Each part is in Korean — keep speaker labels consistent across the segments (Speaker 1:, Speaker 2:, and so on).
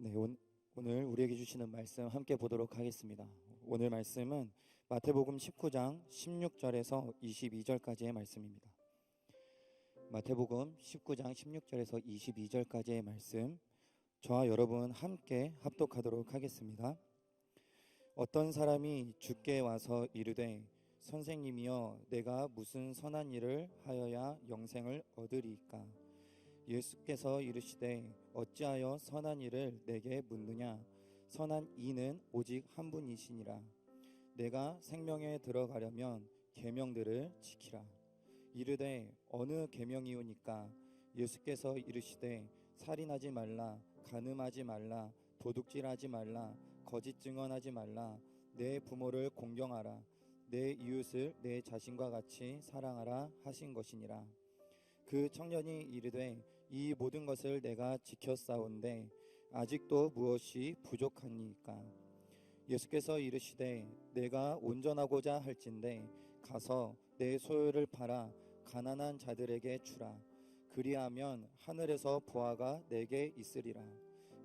Speaker 1: 네, 오늘 우리에게 주시는 말씀 함께 보도록 하겠습니다. 오늘 말씀은 마태복음 19장 16절에서 22절까지의 말씀입니다. 마태복음 19장 16절에서 22절까지의 말씀, 저와 여러분 함께 합독하도록 하겠습니다. 어떤 사람이 주께 와서 이르되 선생님이여 내가 무슨 선한 일을 하여야 영생을 얻으리이까? 예수께서 이르시되 어찌하여 선한 일을 내게 묻느냐? 선한 이는 오직 한 분이시니라. 내가 생명에 들어가려면 계명들을 지키라. 이르되 어느 계명이오니까? 예수께서 이르시되 살인하지 말라, 간음하지 말라, 도둑질하지 말라, 거짓 증언하지 말라, 내 부모를 공경하라, 내 이웃을 내 자신과 같이 사랑하라 하신 것이니라. 그 청년이 이르되 이 모든 것을 내가 지켰사온데 아직도 무엇이 부족하니까? 예수께서 이르시되 내가 온전하고자 할진대 가서 내 소유를 팔아 가난한 자들에게 주라. 그리하면 하늘에서 보화가 내게 있으리라.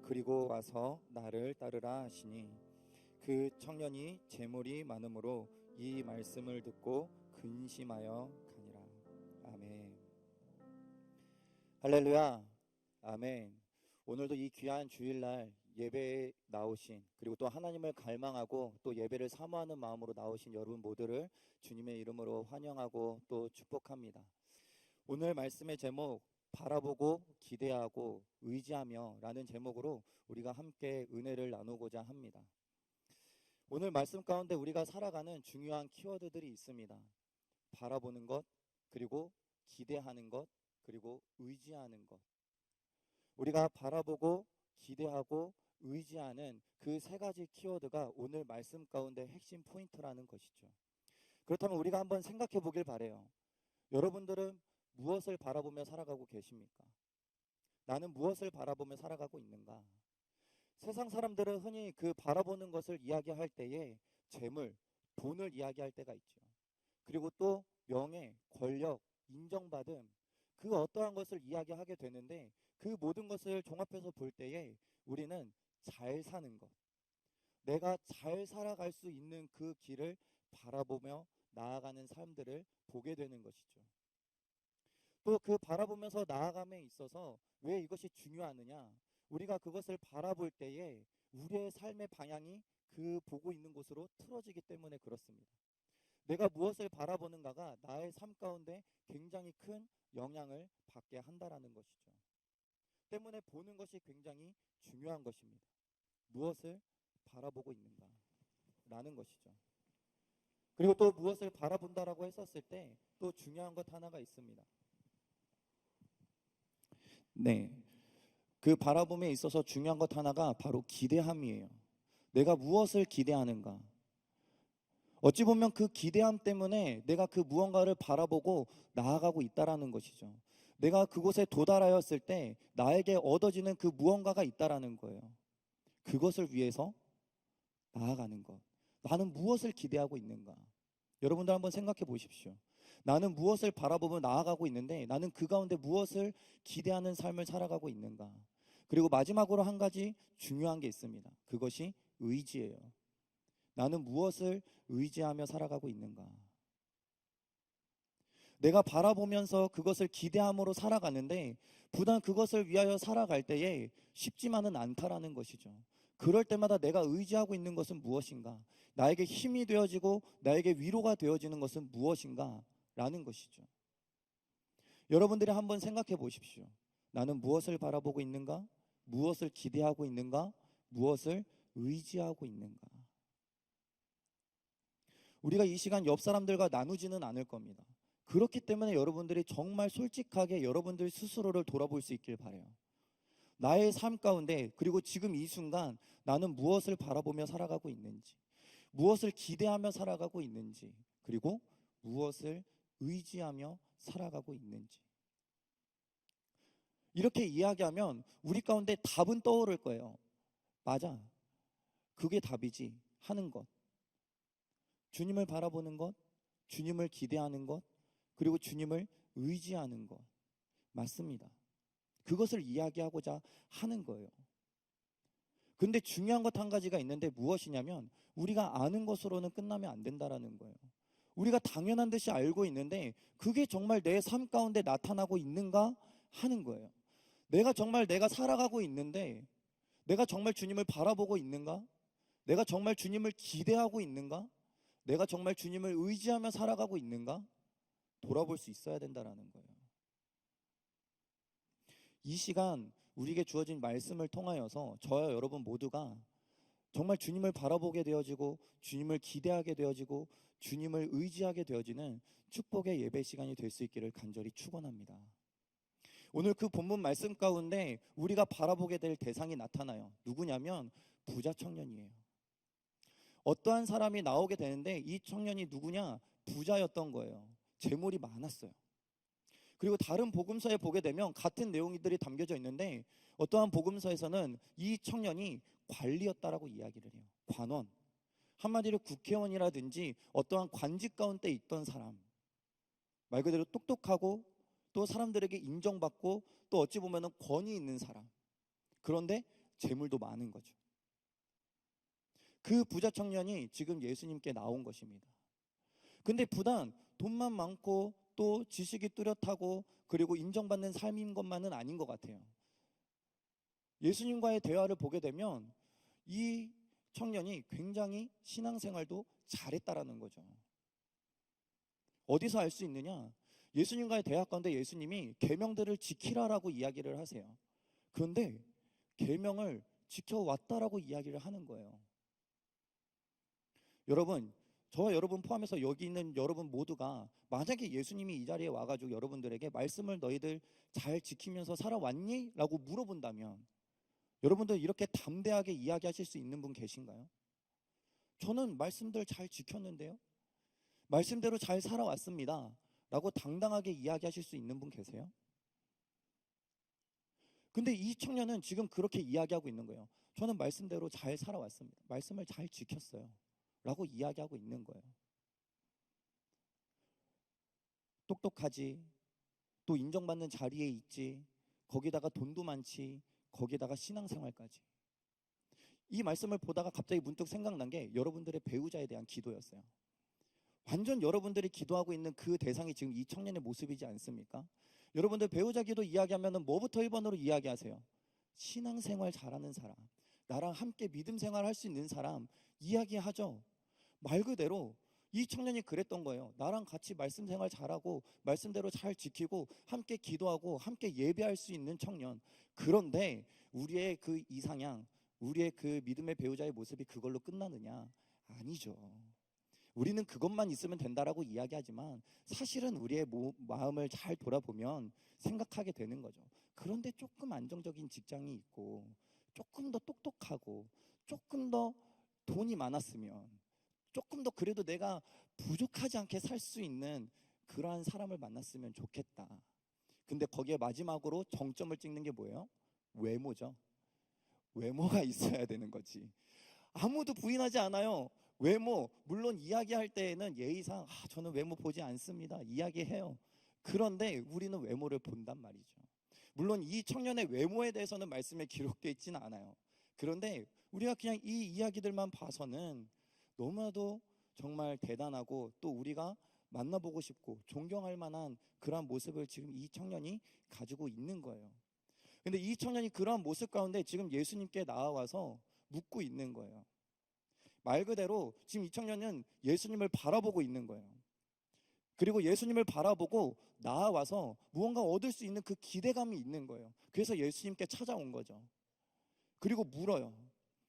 Speaker 1: 그리고 와서 나를 따르라 하시니 그 청년이 재물이 많으므로 이 말씀을 듣고 근심하여 가니라. 아멘. 할렐루야. 아멘. 오늘도 이 귀한 주일날 예배에 나오신, 그리고 또 하나님을 갈망하고 또 예배를 사모하는 마음으로 나오신 여러분 모두를 주님의 이름으로 환영하고 또 축복합니다. 오늘 말씀의 제목, 바라보고 기대하고 의지하며 라는 제목으로 우리가 함께 은혜를 나누고자 합니다. 오늘 말씀 가운데 우리가 살아가는 중요한 키워드들이 있습니다. 바라보는 것, 그리고 기대하는 것, 그리고 의지하는 것. 우리가 바라보고 기대하고 의지하는 그 세 가지 키워드가 오늘 말씀 가운데 핵심 포인트라는 것이죠. 그렇다면 우리가 한번 생각해 보길 바라요. 여러분들은 무엇을 바라보며 살아가고 계십니까? 나는 무엇을 바라보며 살아가고 있는가? 세상 사람들은 흔히 그 바라보는 것을 이야기할 때에 재물, 돈을 이야기할 때가 있죠. 그리고 또 명예, 권력, 인정받음, 그 어떠한 것을 이야기하게 되는데, 그 모든 것을 종합해서 볼 때에 우리는 잘 사는 것, 내가 잘 살아갈 수 있는 그 길을 바라보며 나아가는 삶들을 보게 되는 것이죠. 또 그 바라보면서 나아감에 있어서 왜 이것이 중요하느냐? 우리가 그것을 바라볼 때에 우리의 삶의 방향이 그 보고 있는 곳으로 틀어지기 때문에 그렇습니다. 내가 무엇을 바라보는가가 나의 삶 가운데 굉장히 큰 영향을 받게 한다라는 것이죠. 때문에 보는 것이 굉장히 중요한 것입니다. 무엇을 바라보고 있는가 라는 것이죠. 그리고 또 무엇을 바라본다라고 했었을 때 또 중요한 것 하나가 있습니다. 네, 그 바라봄에 있어서 중요한 것 하나가 바로 기대함이에요. 내가 무엇을 기대하는가? 어찌 보면 그 기대함 때문에 내가 그 무언가를 바라보고 나아가고 있다라는 것이죠. 내가 그곳에 도달하였을 때 나에게 얻어지는 그 무언가가 있다라는 거예요. 그것을 위해서 나아가는 것. 나는 무엇을 기대하고 있는가? 여러분들 한번 생각해 보십시오. 나는 무엇을 바라보며 나아가고 있는데 나는 그 가운데 무엇을 기대하는 삶을 살아가고 있는가? 그리고 마지막으로 한 가지 중요한 게 있습니다. 그것이 의지예요. 나는 무엇을 의지하며 살아가고 있는가? 내가 바라보면서 그것을 기대함으로 살아가는데 부단 그것을 위하여 살아갈 때에 쉽지만은 않다라는 것이죠. 그럴 때마다 내가 의지하고 있는 것은 무엇인가? 나에게 힘이 되어지고 나에게 위로가 되어지는 것은 무엇인가? 라는 것이죠. 여러분들이 한번 생각해 보십시오. 나는 무엇을 바라보고 있는가? 무엇을 기대하고 있는가? 무엇을 의지하고 있는가? 우리가 이 시간 옆 사람들과 나누지는 않을 겁니다. 그렇기 때문에 여러분들이 정말 솔직하게 여러분들 스스로를 돌아볼 수 있길 바라요. 나의 삶 가운데, 그리고 지금 이 순간 나는 무엇을 바라보며 살아가고 있는지, 무엇을 기대하며 살아가고 있는지, 그리고 무엇을 의지하며 살아가고 있는지. 이렇게 이야기하면 우리 가운데 답은 떠오를 거예요. 맞아, 그게 답이지 하는 것. 주님을 바라보는 것, 주님을 기대하는 것, 그리고 주님을 의지하는 것. 맞습니다. 그것을 이야기하고자 하는 거예요. 근데 중요한 것 한 가지가 있는데 무엇이냐면 우리가 아는 것으로는 끝나면 안 된다라는 거예요. 우리가 당연한 듯이 알고 있는데 그게 정말 내 삶 가운데 나타나고 있는가 하는 거예요. 내가 정말 내가 살아가고 있는데 내가 정말 주님을 바라보고 있는가? 내가 정말 주님을 기대하고 있는가? 내가 정말 주님을 의지하며 살아가고 있는가? 돌아볼 수 있어야 된다라는 거예요. 이 시간 우리에게 주어진 말씀을 통하여서 저와 여러분 모두가 정말 주님을 바라보게 되어지고 주님을 기대하게 되어지고 주님을 의지하게 되어지는 축복의 예배 시간이 될 수 있기를 간절히 축원합니다. 오늘 그 본문 말씀 가운데 우리가 바라보게 될 대상이 나타나요. 누구냐면 부자 청년이에요. 어떠한 사람이 나오게 되는데 이 청년이 누구냐? 부자였던 거예요. 재물이 많았어요. 그리고 다른 복음서에 보게 되면 같은 내용들이 담겨져 있는데 어떠한 복음서에서는 이 청년이 관리였다라고 이야기를 해요. 관원. 한마디로 국회의원이라든지 어떠한 관직 가운데 있던 사람. 말 그대로 똑똑하고 또 사람들에게 인정받고 또 어찌 보면 권위 있는 사람. 그런데 재물도 많은 거죠. 그 부자 청년이 지금 예수님께 나온 것입니다. 근데 부단 돈만 많고 또 지식이 뚜렷하고 그리고 인정받는 삶인 것만은 아닌 것 같아요. 예수님과의 대화를 보게 되면 이 청년이 굉장히 신앙생활도 잘했다라는 거죠. 어디서 알 수 있느냐? 예수님과의 대화 가운데 예수님이 계명들을 지키라라고 이야기를 하세요. 그런데 계명을 지켜왔다라고 이야기를 하는 거예요. 여러분, 저와 여러분 포함해서 여기 있는 여러분 모두가 만약에 예수님이 이 자리에 와가지고 여러분들에게 말씀을 너희들 잘 지키면서 살아왔니? 라고 물어본다면 여러분들 이렇게 담대하게 이야기하실 수 있는 분 계신가요? 저는 말씀들 잘 지켰는데요. 말씀대로 잘 살아왔습니다. 라고 당당하게 이야기하실 수 있는 분 계세요? 근데 이 청년은 지금 그렇게 이야기하고 있는 거예요. 저는 말씀대로 잘 살아왔습니다. 말씀을 잘 지켰어요. 라고 이야기하고 있는 거예요. 똑똑하지, 또 인정받는 자리에 있지, 거기다가 돈도 많지, 거기다가 신앙생활까지. 이 말씀을 보다가 갑자기 문득 생각난 게 여러분들의 배우자에 대한 기도였어요. 완전 여러분들이 기도하고 있는 그 대상이 지금 이 청년의 모습이지 않습니까? 여러분들 배우자 기도 이야기하면 뭐부터 1번으로 이야기하세요? 신앙생활 잘하는 사람, 나랑 함께 믿음 생활할 수 있는 사람 이야기하죠. 말 그대로 이 청년이 그랬던 거예요. 나랑 같이 말씀 생활 잘하고 말씀대로 잘 지키고 함께 기도하고 함께 예배할 수 있는 청년. 그런데 우리의 그 이상향, 우리의 그 믿음의 배우자의 모습이 그걸로 끝나느냐? 아니죠. 우리는 그것만 있으면 된다라고 이야기하지만 사실은 우리의 마음을 잘 돌아보면 생각하게 되는 거죠. 그런데 조금 안정적인 직장이 있고 조금 더 똑똑하고 조금 더 돈이 많았으면 조금 더 그래도 내가 부족하지 않게 살 수 있는 그러한 사람을 만났으면 좋겠다. 근데 거기에 마지막으로 정점을 찍는 게 뭐예요? 외모죠. 외모가 있어야 되는 거지. 아무도 부인하지 않아요. 외모, 물론 이야기할 때에는 예의상 저는 외모 보지 않습니다. 이야기해요. 그런데 우리는 외모를 본단 말이죠. 물론 이 청년의 외모에 대해서는 말씀에 기록되어 있지는 않아요. 그런데 우리가 그냥 이 이야기들만 봐서는 너무나도 정말 대단하고 또 우리가 만나보고 싶고 존경할 만한 그러한 모습을 지금 이 청년이 가지고 있는 거예요. 근데 이 청년이 그러한 모습 가운데 지금 예수님께 나와서 묻고 있는 거예요. 말 그대로 지금 이 청년은 예수님을 바라보고 있는 거예요. 그리고 예수님을 바라보고 나와서 무언가 얻을 수 있는 그 기대감이 있는 거예요. 그래서 예수님께 찾아온 거죠. 그리고 물어요.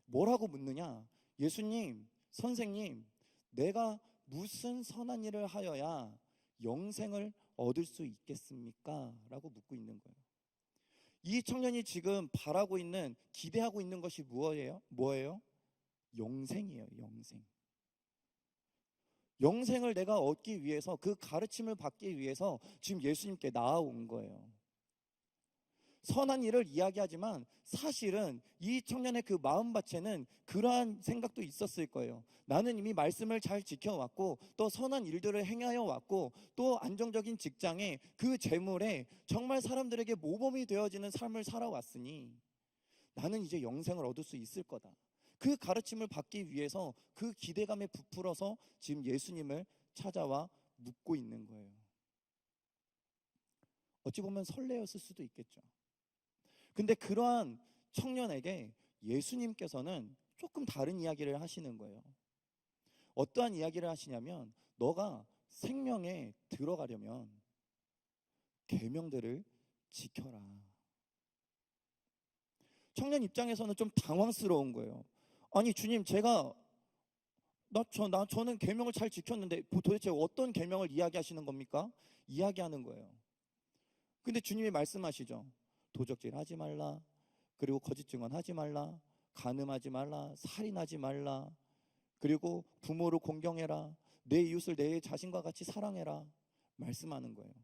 Speaker 1: 뭐라고 묻느냐? 예수님, 선생님, 내가 무슨 선한 일을 하여야 영생을 얻을 수 있겠습니까? 라고 묻고 있는 거예요. 이 청년이 지금 바라고 있는, 기대하고 있는 것이 뭐예요? 영생이에요. 영생. 영생을 내가 얻기 위해서, 그 가르침을 받기 위해서 지금 예수님께 나아온 거예요. 선한 일을 이야기하지만 사실은 이 청년의 그 마음밭에는 그러한 생각도 있었을 거예요. 나는 이미 말씀을 잘 지켜왔고 또 선한 일들을 행하여 왔고 또 안정적인 직장에 그 재물에 정말 사람들에게 모범이 되어지는 삶을 살아왔으니 나는 이제 영생을 얻을 수 있을 거다. 그 가르침을 받기 위해서 그 기대감에 부풀어서 지금 예수님을 찾아와 묻고 있는 거예요. 어찌 보면 설레었을 수도 있겠죠. 근데 그러한 청년에게 예수님께서는 조금 다른 이야기를 하시는 거예요. 어떠한 이야기를 하시냐면, 너가 생명에 들어가려면 계명들을 지켜라. 청년 입장에서는 좀 당황스러운 거예요. 아니 주님, 저는 계명을 잘 지켰는데 도대체 어떤 계명을 이야기하시는 겁니까? 이야기하는 거예요. 근데 주님이 말씀하시죠. 도적질 하지 말라, 그리고 거짓 증언하지 말라, 간음하지 말라, 살인하지 말라, 그리고 부모를 공경해라, 내 이웃을 내 자신과 같이 사랑해라 말씀하는 거예요.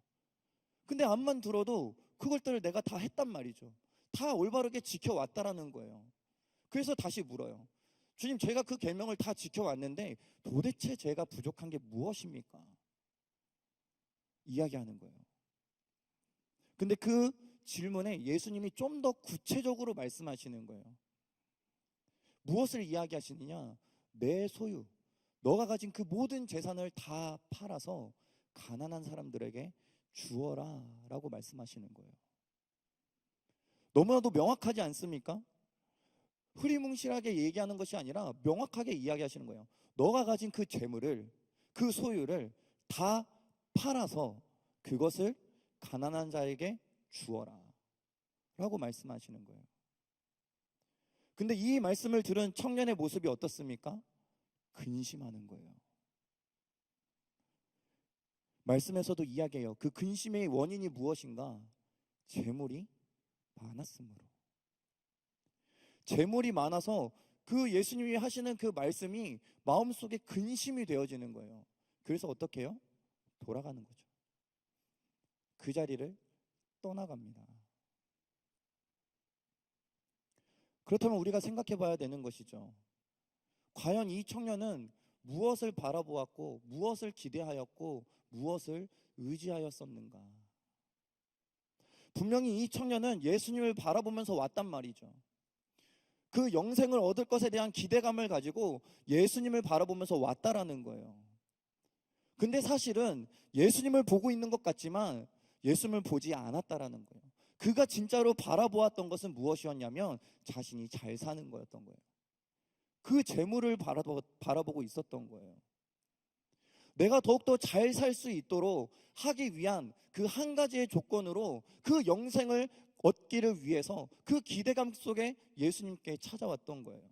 Speaker 1: 근데 앞만 들어도 그것들을 내가 다 했단 말이죠. 다 올바르게 지켜왔다라는 거예요. 그래서 다시 물어요. 주님, 제가 그 계명을 다 지켜왔는데 도대체 제가 부족한 게 무엇입니까? 이야기하는 거예요. 근데 그 질문에 예수님이 좀 더 구체적으로 말씀하시는 거예요. 무엇을 이야기하시느냐? 내 소유, 너가 가진 그 모든 재산을 다 팔아서 가난한 사람들에게 주어라 라고 말씀하시는 거예요. 너무나도 명확하지 않습니까? 흐리뭉실하게 얘기하는 것이 아니라 명확하게 이야기하시는 거예요. 너가 가진 그 재물을, 그 소유를 다 팔아서 그것을 가난한 자에게 주어라 라고 말씀하시는 거예요. 근데 이 말씀을 들은 청년의 모습이 어떻습니까? 근심하는 거예요. 말씀에서도 이야기해요. 그 근심의 원인이 무엇인가? 재물이 많았으므로. 재물이 많아서 그 예수님이 하시는 그 말씀이 마음속에 근심이 되어지는 거예요. 그래서 어떻게 해요? 돌아가는 거죠. 그 자리를 떠나갑니다. 그렇다면 우리가 생각해 봐야 되는 것이죠. 과연 이 청년은 무엇을 바라보았고, 무엇을 기대하였고, 무엇을 의지하였었는가? 분명히 이 청년은 예수님을 바라보면서 왔단 말이죠. 그 영생을 얻을 것에 대한 기대감을 가지고 예수님을 바라보면서 왔다라는 거예요. 근데 사실은 예수님을 보고 있는 것 같지만 예수님을 보지 않았다라는 거예요. 그가 진짜로 바라보았던 것은 무엇이었냐면 자신이 잘 사는 거였던 거예요. 그 재물을 바라보고 있었던 거예요. 내가 더욱더 잘 살 수 있도록 하기 위한 그 한 가지의 조건으로 그 영생을 얻기를 위해서 그 기대감 속에 예수님께 찾아왔던 거예요.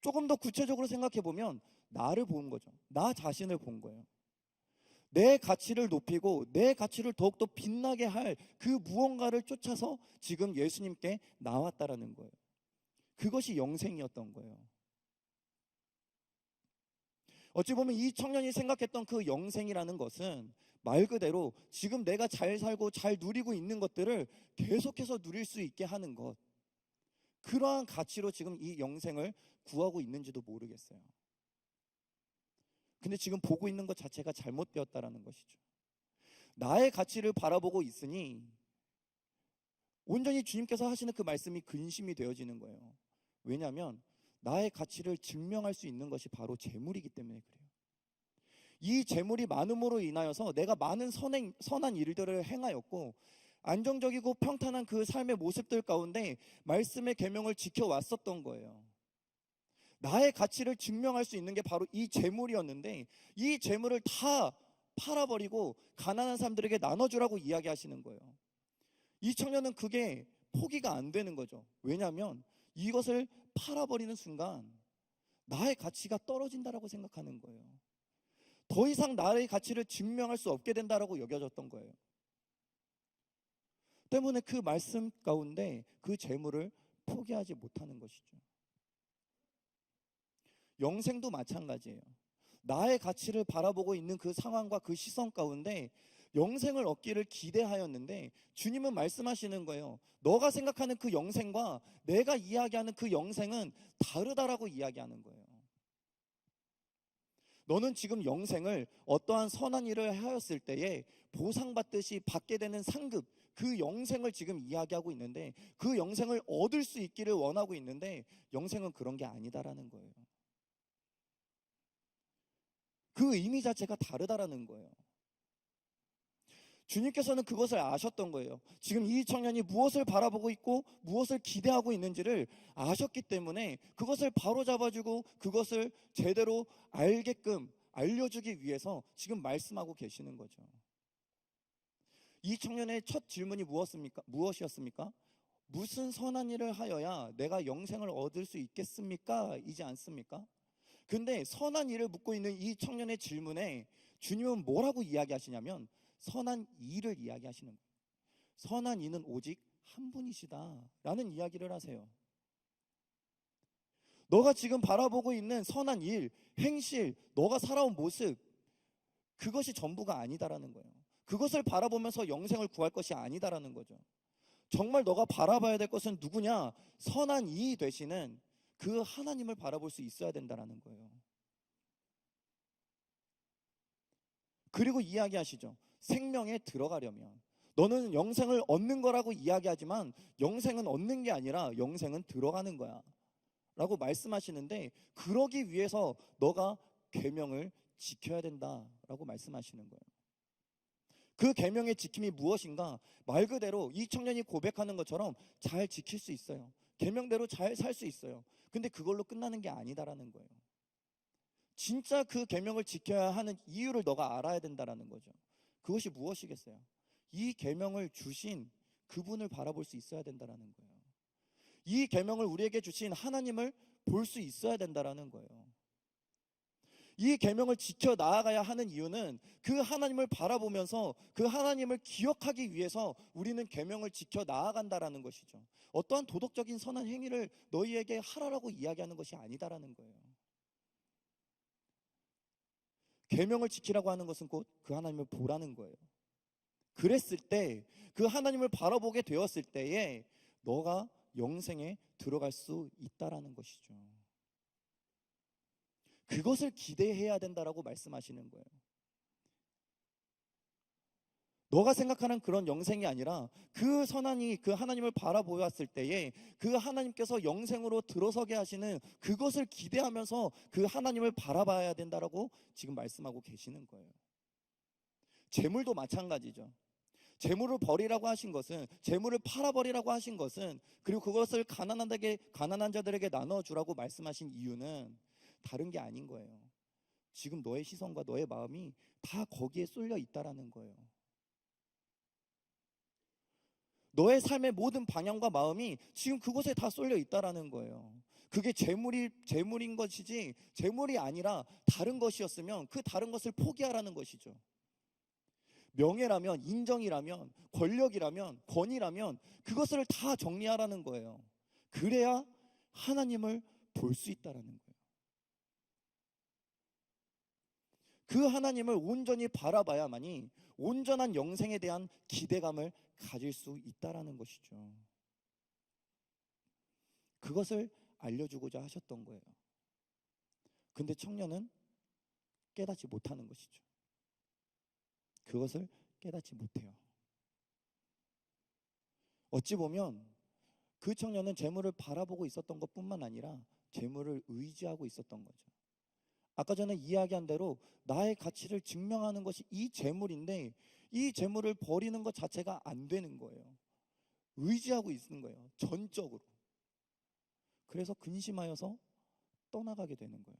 Speaker 1: 조금 더 구체적으로 생각해 보면 나를 본 거죠. 나 자신을 본 거예요. 내 가치를 높이고 내 가치를 더욱더 빛나게 할 그 무언가를 쫓아서 지금 예수님께 나왔다라는 거예요. 그것이 영생이었던 거예요. 어찌 보면 이 청년이 생각했던 그 영생이라는 것은 말 그대로 지금 내가 잘 살고 잘 누리고 있는 것들을 계속해서 누릴 수 있게 하는 것, 그러한 가치로 지금 이 영생을 구하고 있는지도 모르겠어요. 근데 지금 보고 있는 것 자체가 잘못되었다라는 것이죠. 나의 가치를 바라보고 있으니 온전히 주님께서 하시는 그 말씀이 근심이 되어지는 거예요. 왜냐하면 나의 가치를 증명할 수 있는 것이 바로 재물이기 때문에 그래요. 이 재물이 많음으로 인하여서 내가 많은 선한 일들을 행하였고 안정적이고 평탄한 그 삶의 모습들 가운데 말씀의 계명을 지켜왔었던 거예요. 나의 가치를 증명할 수 있는 게 바로 이 재물이었는데 이 재물을 다 팔아버리고 가난한 사람들에게 나눠주라고 이야기하시는 거예요. 이 청년은 그게 포기가 안 되는 거죠. 왜냐하면 이것을 팔아버리는 순간 나의 가치가 떨어진다라고 생각하는 거예요. 더 이상 나의 가치를 증명할 수 없게 된다라고 여겨졌던 거예요. 때문에 그 말씀 가운데 그 재물을 포기하지 못하는 것이죠. 영생도 마찬가지예요. 나의 가치를 바라보고 있는 그 상황과 그 시선 가운데 영생을 얻기를 기대하였는데 주님은 말씀하시는 거예요. 너가 생각하는 그 영생과 내가 이야기하는 그 영생은 다르다라고 이야기하는 거예요. 너는 지금 영생을 어떠한 선한 일을 하였을 때에 보상받듯이 받게 되는 상급, 그 영생을 지금 이야기하고 있는데, 그 영생을 얻을 수 있기를 원하고 있는데 영생은 그런 게 아니다라는 거예요. 그 의미 자체가 다르다라는 거예요. 주님께서는 그것을 아셨던 거예요. 지금 이 청년이 무엇을 바라보고 있고 무엇을 기대하고 있는지를 아셨기 때문에 그것을 바로잡아주고 그것을 제대로 알게끔 알려주기 위해서 지금 말씀하고 계시는 거죠. 이 청년의 첫 질문이 무엇이었습니까? 무슨 선한 일을 하여야 내가 영생을 얻을 수 있겠습니까? 이지 않습니까? 근데 선한 일을 묻고 있는 이 청년의 질문에 주님은 뭐라고 이야기하시냐면 선한 이를 이야기하시는 거예요. 선한 이는 오직 한 분이시다 라는 이야기를 하세요. 너가 지금 바라보고 있는 선한 일, 행실, 너가 살아온 모습, 그것이 전부가 아니다라는 거예요. 그것을 바라보면서 영생을 구할 것이 아니다라는 거죠. 정말 너가 바라봐야 될 것은 누구냐? 선한 이 되시는 그 하나님을 바라볼 수 있어야 된다라는 거예요. 그리고 이야기하시죠. 생명에 들어가려면 너는 영생을 얻는 거라고 이야기하지만 영생은 얻는 게 아니라 영생은 들어가는 거야 라고 말씀하시는데, 그러기 위해서 너가 계명을 지켜야 된다라고 말씀하시는 거예요. 그 계명의 지킴이 무엇인가? 말 그대로 이 청년이 고백하는 것처럼 잘 지킬 수 있어요. 계명대로 잘 살 수 있어요. 근데 그걸로 끝나는 게 아니다라는 거예요. 진짜 그 계명을 지켜야 하는 이유를 너가 알아야 된다라는 거죠. 그것이 무엇이겠어요? 이 계명을 주신 그분을 바라볼 수 있어야 된다라는 거예요. 이 계명을 우리에게 주신 하나님을 볼 수 있어야 된다라는 거예요. 이 계명을 지켜 나아가야 하는 이유는 그 하나님을 바라보면서 그 하나님을 기억하기 위해서 우리는 계명을 지켜 나아간다라는 것이죠. 어떠한 도덕적인 선한 행위를 너희에게 하라라고 이야기하는 것이 아니다라는 거예요. 계명을 지키라고 하는 것은 곧 그 하나님을 보라는 거예요. 그랬을 때, 그 하나님을 바라보게 되었을 때에 너가 영생에 들어갈 수 있다라는 것이죠. 그것을 기대해야 된다라고 말씀하시는 거예요. 너가 생각하는 그런 영생이 아니라 그 선한이 그 하나님을 바라보았을 때에 그 하나님께서 영생으로 들어서게 하시는 그것을 기대하면서 그 하나님을 바라봐야 된다라고 지금 말씀하고 계시는 거예요. 재물도 마찬가지죠. 재물을 버리라고 하신 것은, 재물을 팔아버리라고 하신 것은, 그리고 그것을 가난한 자들에게 나눠주라고 말씀하신 이유는 다른 게 아닌 거예요. 지금 너의 시선과 너의 마음이 다 거기에 쏠려 있다라는 거예요. 너의 삶의 모든 방향과 마음이 지금 그곳에 다 쏠려 있다라는 거예요. 그게 재물인 것이지 재물이 아니라 다른 것이었으면 그 다른 것을 포기하라는 것이죠. 명예라면, 인정이라면, 권력이라면, 권위라면 그것을 다 정리하라는 거예요. 그래야 하나님을 볼 수 있다라는 거예요. 그 하나님을 온전히 바라봐야만이 온전한 영생에 대한 기대감을 가질 수 있다라는 것이죠. 그것을 알려주고자 하셨던 거예요. 근데 청년은 깨닫지 못하는 것이죠. 그것을 깨닫지 못해요. 어찌 보면 그 청년은 재물을 바라보고 있었던 것뿐만 아니라 재물을 의지하고 있었던 거죠. 아까 전에 이야기한 대로 나의 가치를 증명하는 것이 이 재물인데 이 재물을 버리는 것 자체가 안 되는 거예요. 의지하고 있는 거예요. 전적으로. 그래서 근심하여서 떠나가게 되는 거예요.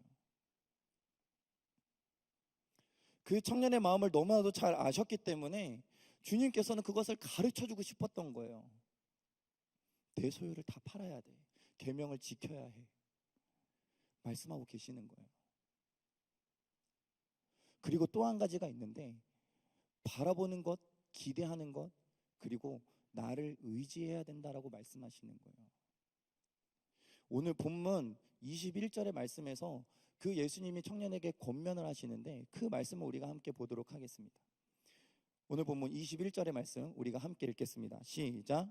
Speaker 1: 그 청년의 마음을 너무나도 잘 아셨기 때문에 주님께서는 그것을 가르쳐주고 싶었던 거예요. 내 소유를 다 팔아야 돼. 계명을 지켜야 해. 말씀하고 계시는 거예요. 그리고 또 한 가지가 있는데, 바라보는 것, 기대하는 것, 그리고 나를 의지해야 된다라고 말씀하시는 거예요. 오늘 본문 21절의 말씀에서 그 예수님이 청년에게 권면을 하시는데 그 말씀을 우리가 함께 보도록 하겠습니다. 오늘 본문 21절의 말씀 우리가 함께 읽겠습니다. 시작.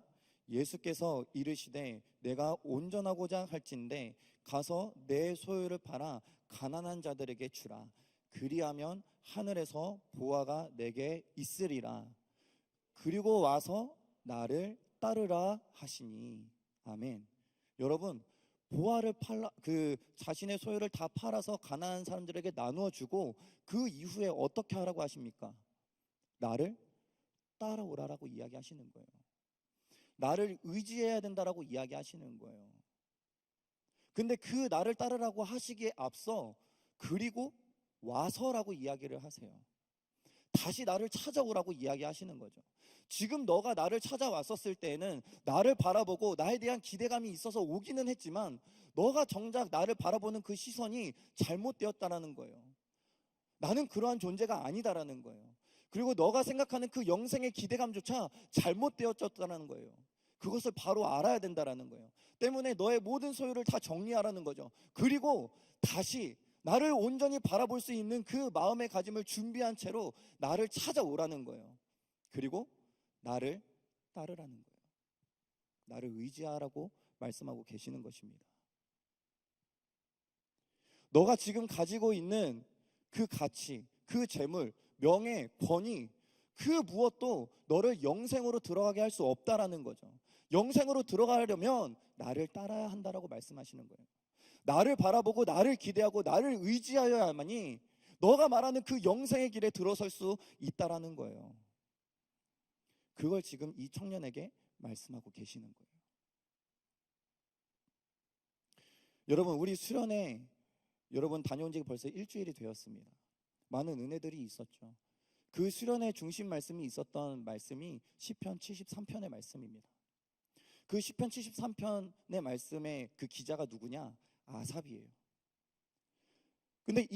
Speaker 1: 예수께서 이르시되 내가 온전하고자 할진대 가서 내 소유를 팔아 가난한 자들에게 주라. 그리하면 하늘에서 보화가 내게 있으리라. 그리고 와서 나를 따르라 하시니. 아멘. 여러분, 자신의 소유를 다 팔아서 가난한 사람들에게 나누어 주고 그 이후에 어떻게 하라고 하십니까? 나를 따라오라라고 이야기하시는 거예요. 나를 의지해야 된다라고 이야기하시는 거예요. 근데 그 나를 따르라고 하시기에 앞서 그리고 와서라고 이야기를 하세요. 다시 나를 찾아오라고 이야기하시는 거죠. 지금 너가 나를 찾아왔었을 때에는 나를 바라보고 나에 대한 기대감이 있어서 오기는 했지만 너가 정작 나를 바라보는 그 시선이 잘못되었다라는 거예요. 나는 그러한 존재가 아니다라는 거예요. 그리고 너가 생각하는 그 영생의 기대감조차 잘못되었다라는 거예요. 그것을 바로 알아야 된다라는 거예요. 때문에 너의 모든 소유를 다 정리하라는 거죠. 그리고 다시 나를 온전히 바라볼 수 있는 그 마음의 가짐을 준비한 채로 나를 찾아오라는 거예요. 그리고 나를 따르라는 거예요. 나를 의지하라고 말씀하고 계시는 것입니다. 너가 지금 가지고 있는 그 가치, 그 재물, 명예, 권위, 그 무엇도 너를 영생으로 들어가게 할 수 없다라는 거죠. 영생으로 들어가려면 나를 따라야 한다라고 말씀하시는 거예요. 나를 바라보고 나를 기대하고 나를 의지하여야만이 너가 말하는 그 영생의 길에 들어설 수 있다라는 거예요. 그걸 지금 이 청년에게 말씀하고 계시는 거예요. 여러분, 우리 수련회 여러분 다녀온 지 벌써 일주일이 되었습니다. 많은 은혜들이 있었죠. 그 수련회 중심 말씀이 있었던 말씀이 시편 73편의 말씀입니다. 그 시편 73편의 말씀의 그 기자가 누구냐? 아삽이에요. 근데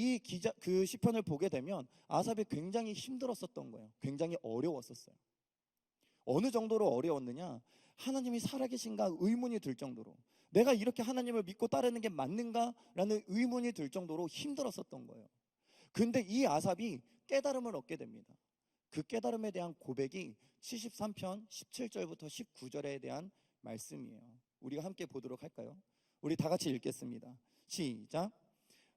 Speaker 1: 그 시편을 보게 되면 아삽이 굉장히 힘들었었던 거예요. 굉장히 어려웠었어요. 어느 정도로 어려웠느냐? 하나님이 살아계신가 의문이 들 정도로, 내가 이렇게 하나님을 믿고 따르는 게 맞는가라는 의문이 들 정도로 힘들었었던 거예요. 근데 이 아삽이 깨달음을 얻게 됩니다. 그 깨달음에 대한 고백이 73편 17절부터 19절에 대한 말씀이에요. 우리가 함께 보도록 할까요? 우리 다 같이 읽겠습니다. 시작.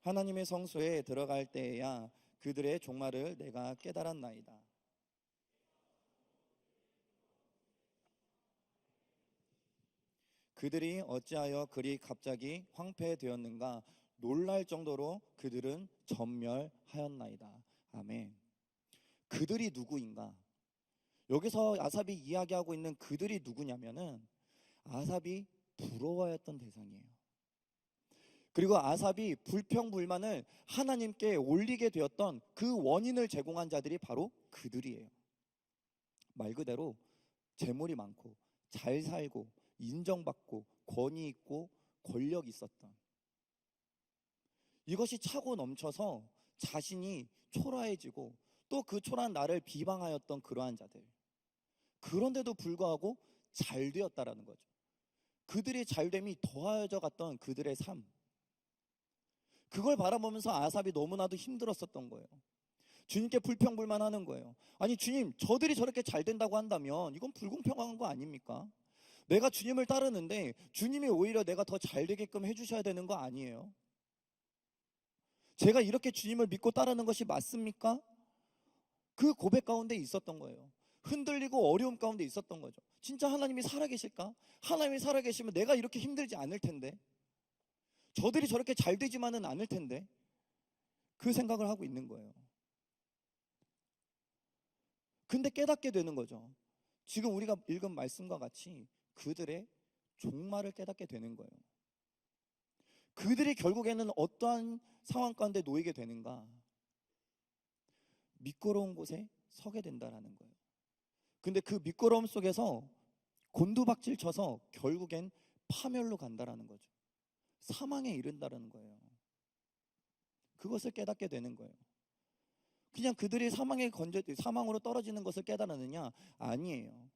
Speaker 1: 하나님의 성소에 들어갈 때에야 그들의 종말을 내가 깨달았나이다. 그들이 어찌하여 그리 갑자기 황폐되었는가? 놀랄 정도로 그들은 전멸하였나이다. 아멘. 그들이 누구인가? 여기서 아삽이 이야기하고 있는 그들이 누구냐면은 아삽이 부러워했던 대상이에요. 그리고 아삽이 불평불만을 하나님께 올리게 되었던 그 원인을 제공한 자들이 바로 그들이에요. 말 그대로 재물이 많고 잘 살고 인정받고 권위 있고 권력 있었던, 이것이 차고 넘쳐서 자신이 초라해지고 또 그 초라한 나를 비방하였던 그러한 자들, 그런데도 불구하고 잘 되었다라는 거죠. 그들의 잘됨이 더하여져 갔던 그들의 삶, 그걸 바라보면서 아삽이 너무나도 힘들었었던 거예요. 주님께 불평불만하는 거예요. 아니 주님, 저들이 저렇게 잘 된다고 한다면 이건 불공평한 거 아닙니까? 내가 주님을 따르는데 주님이 오히려 내가 더 잘 되게끔 해주셔야 되는 거 아니에요? 제가 이렇게 주님을 믿고 따르는 것이 맞습니까? 그 고백 가운데 있었던 거예요. 흔들리고 어려움 가운데 있었던 거죠. 진짜 하나님이 살아계실까? 하나님이 살아계시면 내가 이렇게 힘들지 않을 텐데, 저들이 저렇게 잘 되지만은 않을 텐데, 그 생각을 하고 있는 거예요. 근데 깨닫게 되는 거죠. 지금 우리가 읽은 말씀과 같이 그들의 종말을 깨닫게 되는 거예요. 그들이 결국에는 어떠한 상황 가운데 놓이게 되는가? 미끄러운 곳에 서게 된다라는 거예요. 근데 그 미끄러움 속에서 곤두박질 쳐서 결국엔 파멸로 간다라는 거죠. 사망에 이른다라는 거예요. 그것을 깨닫게 되는 거예요. 그냥 그들이 사망으로 떨어지는 것을 깨달았느냐? 아니에요.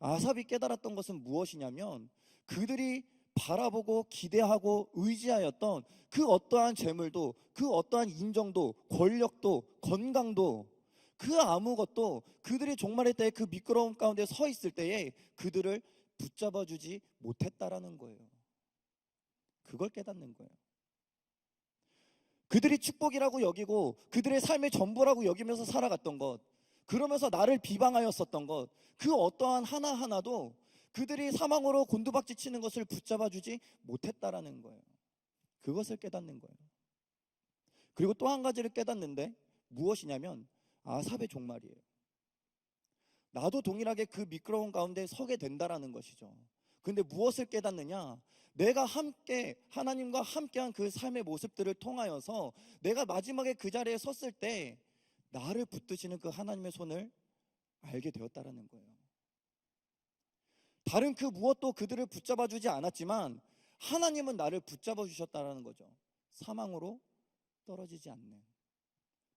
Speaker 1: 아삽이 깨달았던 것은 무엇이냐면 그들이 바라보고 기대하고 의지하였던 그 어떠한 재물도, 그 어떠한 인정도, 권력도, 건강도, 그 아무것도 그들이 종말의 때에 그 미끄러움 가운데 서 있을 때에 그들을 붙잡아 주지 못했다라는 거예요. 그걸 깨닫는 거예요. 그들이 축복이라고 여기고 그들의 삶의 전부라고 여기면서 살아갔던 것, 그러면서 나를 비방하였었던 것, 그 어떠한 하나하나도 그들이 사망으로 곤두박질 치는 것을 붙잡아 주지 못했다라는 거예요. 그것을 깨닫는 거예요. 그리고 또 한 가지를 깨닫는데 무엇이냐면 아삽의 종말이에요. 나도 동일하게 그 미끄러운 가운데 서게 된다라는 것이죠. 근데 무엇을 깨닫느냐? 내가 함께 하나님과 함께한 그 삶의 모습들을 통하여서 내가 마지막에 그 자리에 섰을 때 나를 붙드시는 그 하나님의 손을 알게 되었다라는 거예요. 다른 그 무엇도 그들을 붙잡아 주지 않았지만 하나님은 나를 붙잡아 주셨다라는 거죠. 사망으로 떨어지지 않는.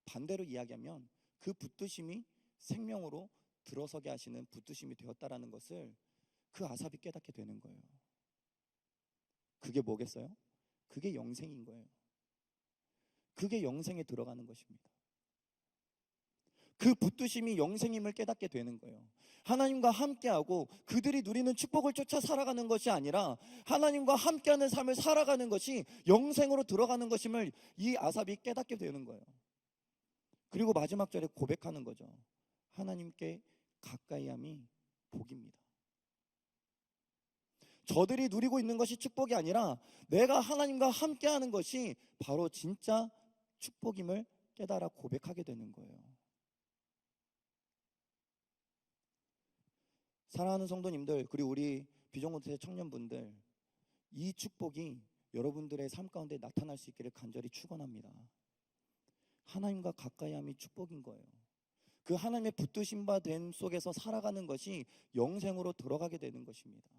Speaker 1: 반대로 이야기하면 그 붙드심이 생명으로 들어서게 하시는 붙드심이 되었다라는 것을 그 아삽이 깨닫게 되는 거예요. 그게 뭐겠어요? 그게 영생인 거예요. 그게 영생에 들어가는 것입니다. 그 붙드심이 영생임을 깨닫게 되는 거예요. 하나님과 함께하고 그들이 누리는 축복을 쫓아 살아가는 것이 아니라 하나님과 함께하는 삶을 살아가는 것이 영생으로 들어가는 것임을 이 아삽이 깨닫게 되는 거예요. 그리고 마지막 절에 고백하는 거죠. 하나님께 가까이함이 복입니다. 저들이 누리고 있는 것이 축복이 아니라 내가 하나님과 함께하는 것이 바로 진짜 축복임을 깨달아 고백하게 되는 거예요. 사랑하는 성도님들, 그리고 우리 비전공동체 청년분들, 이 축복이 여러분들의 삶 가운데 나타날 수 있기를 간절히 축원합니다. 하나님과 가까이함이 축복인 거예요. 그 하나님의 붙드심 바 됨 속에서 살아가는 것이 영생으로 들어가게 되는 것입니다.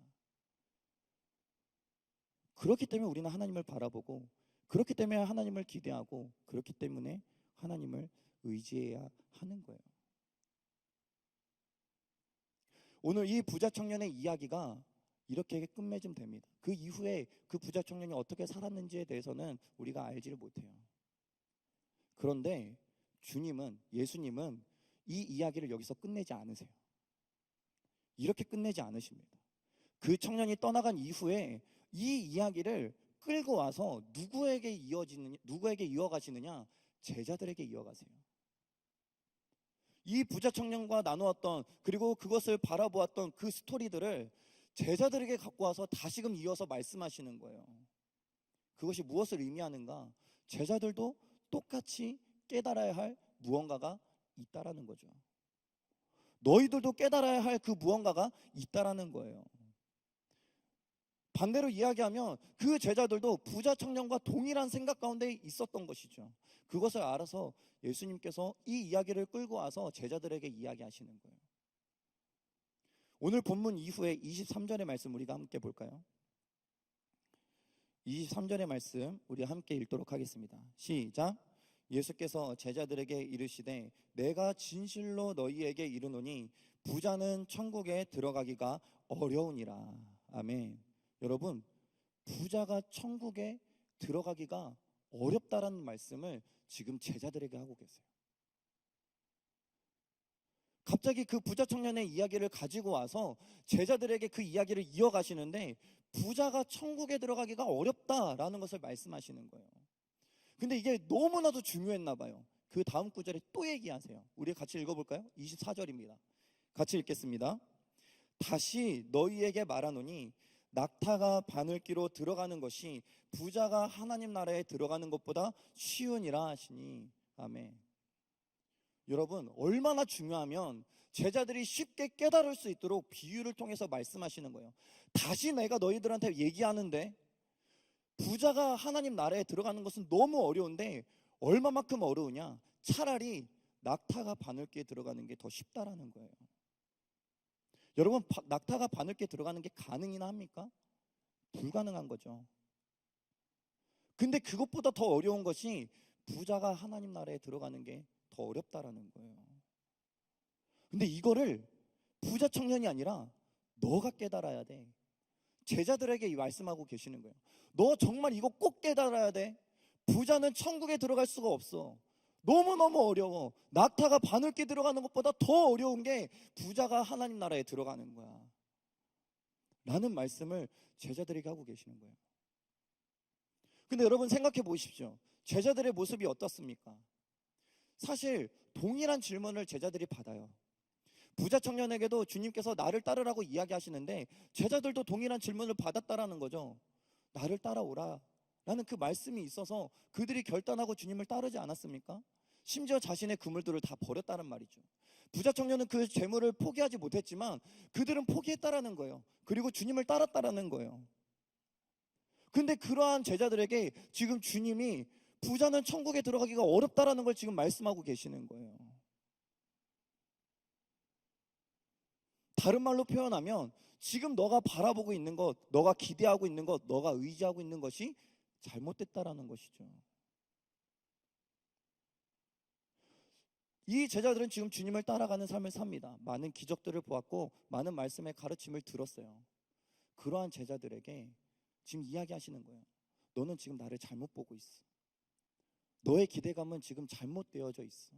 Speaker 1: 그렇기 때문에 우리는 하나님을 바라보고, 그렇기 때문에 하나님을 기대하고, 그렇기 때문에 하나님을 의지해야 하는 거예요. 오늘 이 부자 청년의 이야기가 이렇게 끝맺음 됩니다. 그 이후에 그 부자 청년이 어떻게 살았는지에 대해서는 우리가 알지를 못해요. 그런데 예수님은 이 이야기를 여기서 끝내지 않으세요. 이렇게 끝내지 않으십니다. 그 청년이 떠나간 이후에 이 이야기를 끌고 와서 누구에게 이어가시느냐? 제자들에게 이어가세요. 이 부자 청년과 나누었던, 그리고 그것을 바라보았던 그 스토리들을 제자들에게 갖고 와서 다시금 이어서 말씀하시는 거예요. 그것이 무엇을 의미하는가? 제자들도 똑같이 깨달아야 할 무언가가 있다라는 거죠. 너희들도 깨달아야 할 그 무언가가 있다라는 거예요. 반대로 이야기하면 그 제자들도 부자 청년과 동일한 생각 가운데 있었던 것이죠. 그것을 알아서 예수님께서 이 이야기를 끌고 와서 제자들에게 이야기하시는 거예요. 오늘 본문 이후에 23절의 말씀 우리가 함께 볼까요? 23절의 말씀 우리 함께 읽도록 하겠습니다. 시작. 예수께서 제자들에게 이르시되 내가 진실로 너희에게 이르노니 부자는 천국에 들어가기가 어려우니라. 아멘. 여러분, 부자가 천국에 들어가기가 어렵다라는 말씀을 지금 제자들에게 하고 계세요. 갑자기 그 부자 청년의 이야기를 가지고 와서 제자들에게 그 이야기를 이어가시는데 부자가 천국에 들어가기가 어렵다라는 것을 말씀하시는 거예요. 근데 이게 너무나도 중요했나 봐요. 그 다음 구절에 또 얘기하세요. 우리 같이 읽어볼까요? 24절입니다. 같이 읽겠습니다. 다시 너희에게 말하노니 낙타가 바늘기로 들어가는 것이 부자가 하나님 나라에 들어가는 것보다 쉬우니라 하시니. 아멘. 여러분, 얼마나 중요하면 제자들이 쉽게 깨달을 수 있도록 비유를 통해서 말씀하시는 거예요. 다시 내가 너희들한테 얘기하는데 부자가 하나님 나라에 들어가는 것은 너무 어려운데 얼마만큼 어려우냐? 차라리 낙타가 바늘기에 들어가는 게 더 쉽다라는 거예요. 여러분, 낙타가 바늘기에 들어가는 게 가능이나 합니까? 불가능한 거죠. 근데 그것보다 더 어려운 것이 부자가 하나님 나라에 들어가는 게 더 어렵다라는 거예요. 근데 이거를 부자 청년이 아니라 너가 깨달아야 돼. 제자들에게 이 말씀하고 계시는 거예요. 너 정말 이거 꼭 깨달아야 돼. 부자는 천국에 들어갈 수가 없어. 너무너무 어려워. 낙타가 바늘기에 들어가는 것보다 더 어려운 게 부자가 하나님 나라에 들어가는 거야 라는 말씀을 제자들에게 하고 계시는 거예요. 근데 여러분 생각해 보십시오. 제자들의 모습이 어떻습니까? 사실 동일한 질문을 제자들이 받아요. 부자 청년에게도 주님께서 나를 따르라고 이야기하시는데 제자들도 동일한 질문을 받았다라는 거죠. 나를 따라오라 라는 그 말씀이 있어서 그들이 결단하고 주님을 따르지 않았습니까? 심지어 자신의 그물들을 다 버렸다는 말이죠. 부자 청년은 그 재물을 포기하지 못했지만 그들은 포기했다라는 거예요. 그리고 주님을 따랐다라는 거예요. 근데 그러한 제자들에게 지금 주님이 부자는 천국에 들어가기가 어렵다라는 걸 지금 말씀하고 계시는 거예요. 다른 말로 표현하면 지금 너가 바라보고 있는 것, 너가 기대하고 있는 것, 너가 의지하고 있는 것이 잘못됐다라는 것이죠. 이 제자들은 지금 주님을 따라가는 삶을 삽니다. 많은 기적들을 보았고 많은 말씀의 가르침을 들었어요. 그러한 제자들에게 지금 이야기하시는 거예요. 너는 지금 나를 잘못 보고 있어. 너의 기대감은 지금 잘못되어져 있어.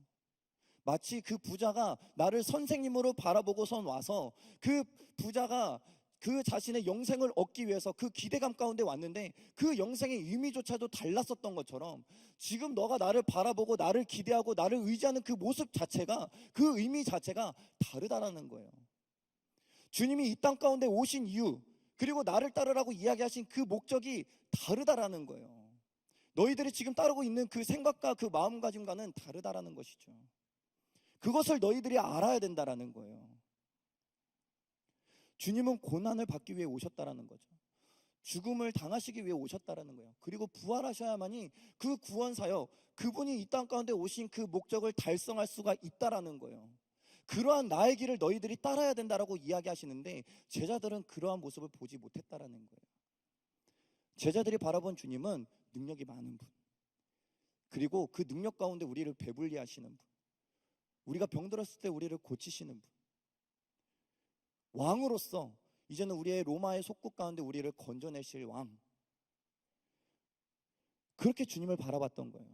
Speaker 1: 마치 그 부자가 나를 선생님으로 바라보고선 와서 그 부자가 그 자신의 영생을 얻기 위해서 그 기대감 가운데 왔는데 그 영생의 의미조차도 달랐었던 것처럼 지금 너가 나를 바라보고 나를 기대하고 나를 의지하는 그 모습 자체가, 그 의미 자체가 다르다라는 거예요. 주님이 이 땅 가운데 오신 이유, 그리고 나를 따르라고 이야기하신 그 목적이 다르다라는 거예요. 너희들이 지금 따르고 있는 그 생각과 그 마음가짐과는 다르다라는 것이죠. 그것을 너희들이 알아야 된다라는 거예요. 주님은 고난을 받기 위해 오셨다라는 거죠. 죽음을 당하시기 위해 오셨다라는 거예요. 그리고 부활하셔야만이 그 구원 사역, 그분이 이 땅 가운데 오신 그 목적을 달성할 수가 있다라는 거예요. 그러한 나의 길을 너희들이 따라야 된다라고 이야기하시는데 제자들은 그러한 모습을 보지 못했다라는 거예요. 제자들이 바라본 주님은 능력이 많은 분, 그리고 그 능력 가운데 우리를 배불리 하시는 분, 우리가 병들었을 때 우리를 고치시는 분, 왕으로서 이제는 우리의 로마의 속국 가운데 우리를 건져내실 왕, 그렇게 주님을 바라봤던 거예요.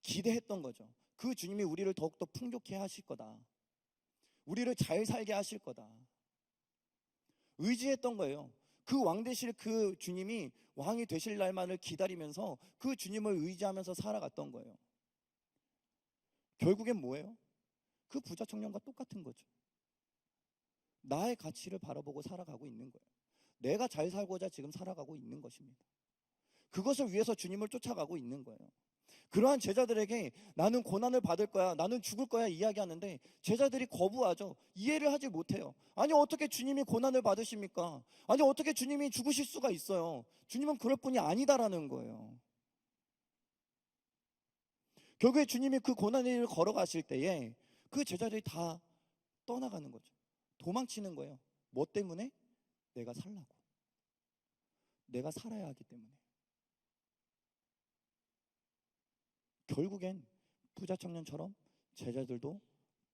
Speaker 1: 기대했던 거죠. 그 주님이 우리를 더욱더 풍족해 하실 거다, 우리를 잘 살게 하실 거다, 의지했던 거예요. 그 왕 되실 그 주님이 왕이 되실 날만을 기다리면서 그 주님을 의지하면서 살아갔던 거예요. 결국엔 뭐예요? 그 부자 청년과 똑같은 거죠. 나의 가치를 바라보고 살아가고 있는 거예요. 내가 잘 살고자 지금 살아가고 있는 것입니다. 그것을 위해서 주님을 쫓아가고 있는 거예요. 그러한 제자들에게 나는 고난을 받을 거야, 나는 죽을 거야 이야기하는데 제자들이 거부하죠. 이해를 하지 못해요. 아니 어떻게 주님이 고난을 받으십니까? 아니 어떻게 주님이 죽으실 수가 있어요? 주님은 그럴 분이 아니다라는 거예요. 결국에 주님이 그 고난의 길을 걸어가실 때에 그 제자들이 다 떠나가는 거죠. 도망치는 거예요. 뭐 때문에? 내가 살라고. 내가 살아야 하기 때문에. 결국엔 부자 청년처럼 제자들도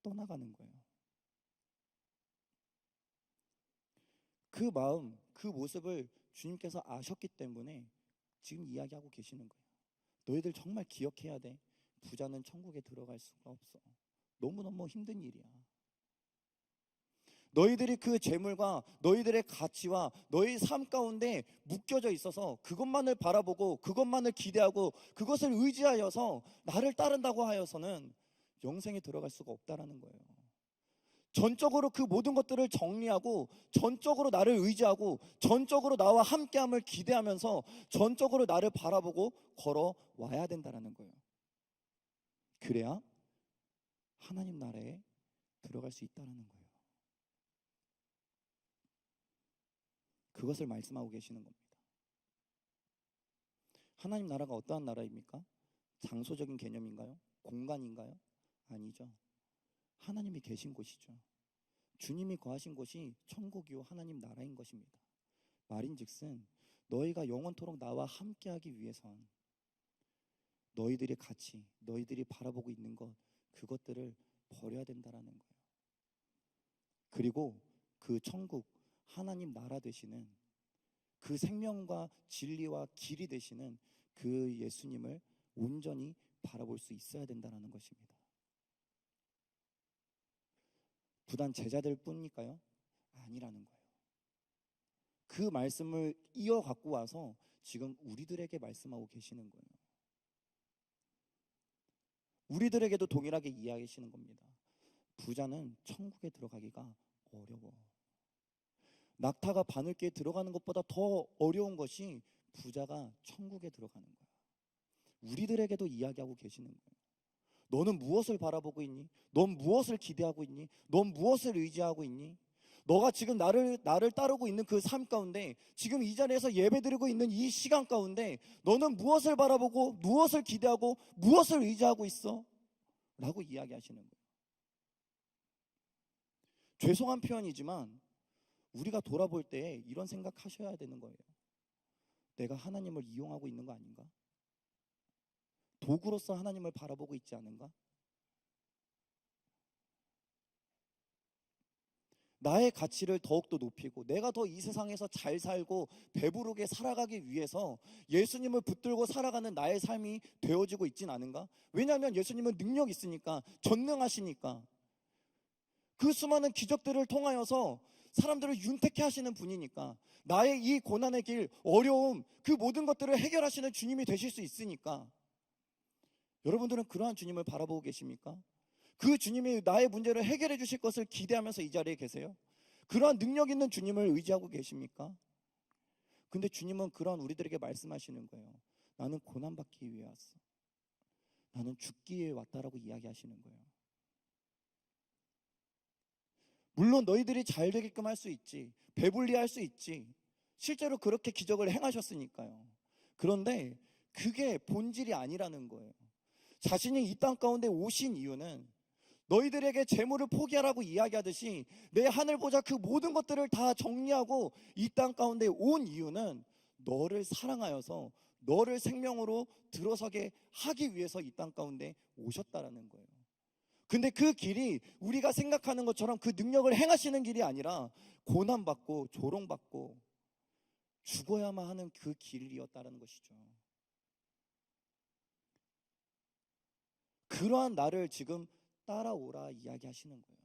Speaker 1: 떠나가는 거예요. 그 마음, 그 모습을 주님께서 아셨기 때문에 지금 이야기하고 계시는 거예요. 너희들 정말 기억해야 돼. 부자는 천국에 들어갈 수가 없어. 너무너무 힘든 일이야. 너희들이 그 재물과 너희들의 가치와 너희 삶 가운데 묶여져 있어서 그것만을 바라보고 그것만을 기대하고 그것을 의지하여서 나를 따른다고 하여서는 영생에 들어갈 수가 없다라는 거예요. 전적으로 그 모든 것들을 정리하고 전적으로 나를 의지하고 전적으로 나와 함께함을 기대하면서 전적으로 나를 바라보고 걸어와야 된다라는 거예요. 그래야 하나님 나라에 들어갈 수 있다라는 거예요. 그것을 말씀하고 계시는 겁니다. 하나님 나라가 어떠한 나라입니까? 장소적인 개념인가요? 공간인가요? 아니죠. 하나님이 계신 곳이죠. 주님이 거하신 곳이 천국이요 하나님 나라인 것입니다. 말인즉슨 너희가 영원토록 나와 함께하기 위해선 너희들의 가치, 너희들이 바라보고 있는 것, 그것들을 버려야 된다라는 거예요. 그리고 그 천국, 하나님 나라 되시는 그 생명과 진리와 길이 되시는 그 예수님을 온전히 바라볼 수 있어야 된다는 것입니다. 부단 제자들 뿐일까요? 아니라는 거예요. 그 말씀을 이어 갖고 와서 지금 우리들에게 말씀하고 계시는 거예요. 우리들에게도 동일하게 이야기하시는 겁니다. 부자는 천국에 들어가기가 어려워. 낙타가 바늘기에 들어가는 것보다 더 어려운 것이 부자가 천국에 들어가는 거야. 우리들에게도 이야기하고 계시는 거예요. 너는 무엇을 바라보고 있니? 넌 무엇을 기대하고 있니? 넌 무엇을 의지하고 있니? 너가 지금 나를 따르고 있는 그 삶 가운데, 지금 이 자리에서 예배드리고 있는 이 시간 가운데 너는 무엇을 바라보고 무엇을 기대하고 무엇을 의지하고 있어? 라고 이야기하시는 거예요. 죄송한 표현이지만 우리가 돌아볼 때 이런 생각하셔야 되는 거예요. 내가 하나님을 이용하고 있는 거 아닌가? 도구로서 하나님을 바라보고 있지 않은가? 나의 가치를 더욱더 높이고 내가 더 이 세상에서 잘 살고 배부르게 살아가기 위해서 예수님을 붙들고 살아가는 나의 삶이 되어지고 있진 않은가? 왜냐하면 예수님은 능력 있으니까, 전능하시니까, 그 수많은 기적들을 통하여서 사람들을 윤택케 하시는 분이니까, 나의 이 고난의 길, 어려움, 그 모든 것들을 해결하시는 주님이 되실 수 있으니까. 여러분들은 그러한 주님을 바라보고 계십니까? 그 주님이 나의 문제를 해결해 주실 것을 기대하면서 이 자리에 계세요? 그러한 능력 있는 주님을 의지하고 계십니까? 근데 주님은 그러한 우리들에게 말씀하시는 거예요. 나는 고난받기 위해 왔어. 나는 죽기 위해 왔다라고 이야기하시는 거예요. 물론 너희들이 잘 되게끔 할 수 있지, 배불리 할 수 있지, 실제로 그렇게 기적을 행하셨으니까요. 그런데 그게 본질이 아니라는 거예요. 자신이 이 땅 가운데 오신 이유는 너희들에게 재물을 포기하라고 이야기하듯이 내 하늘 보자 그 모든 것들을 다 정리하고 이 땅 가운데 온 이유는 너를 사랑하여서 너를 생명으로 들어서게 하기 위해서 이 땅 가운데 오셨다라는 거예요. 근데 그 길이 우리가 생각하는 것처럼 그 능력을 행하시는 길이 아니라 고난받고 조롱받고 죽어야만 하는 그 길이었다는 것이죠. 그러한 나를 지금 따라오라 이야기하시는 거예요.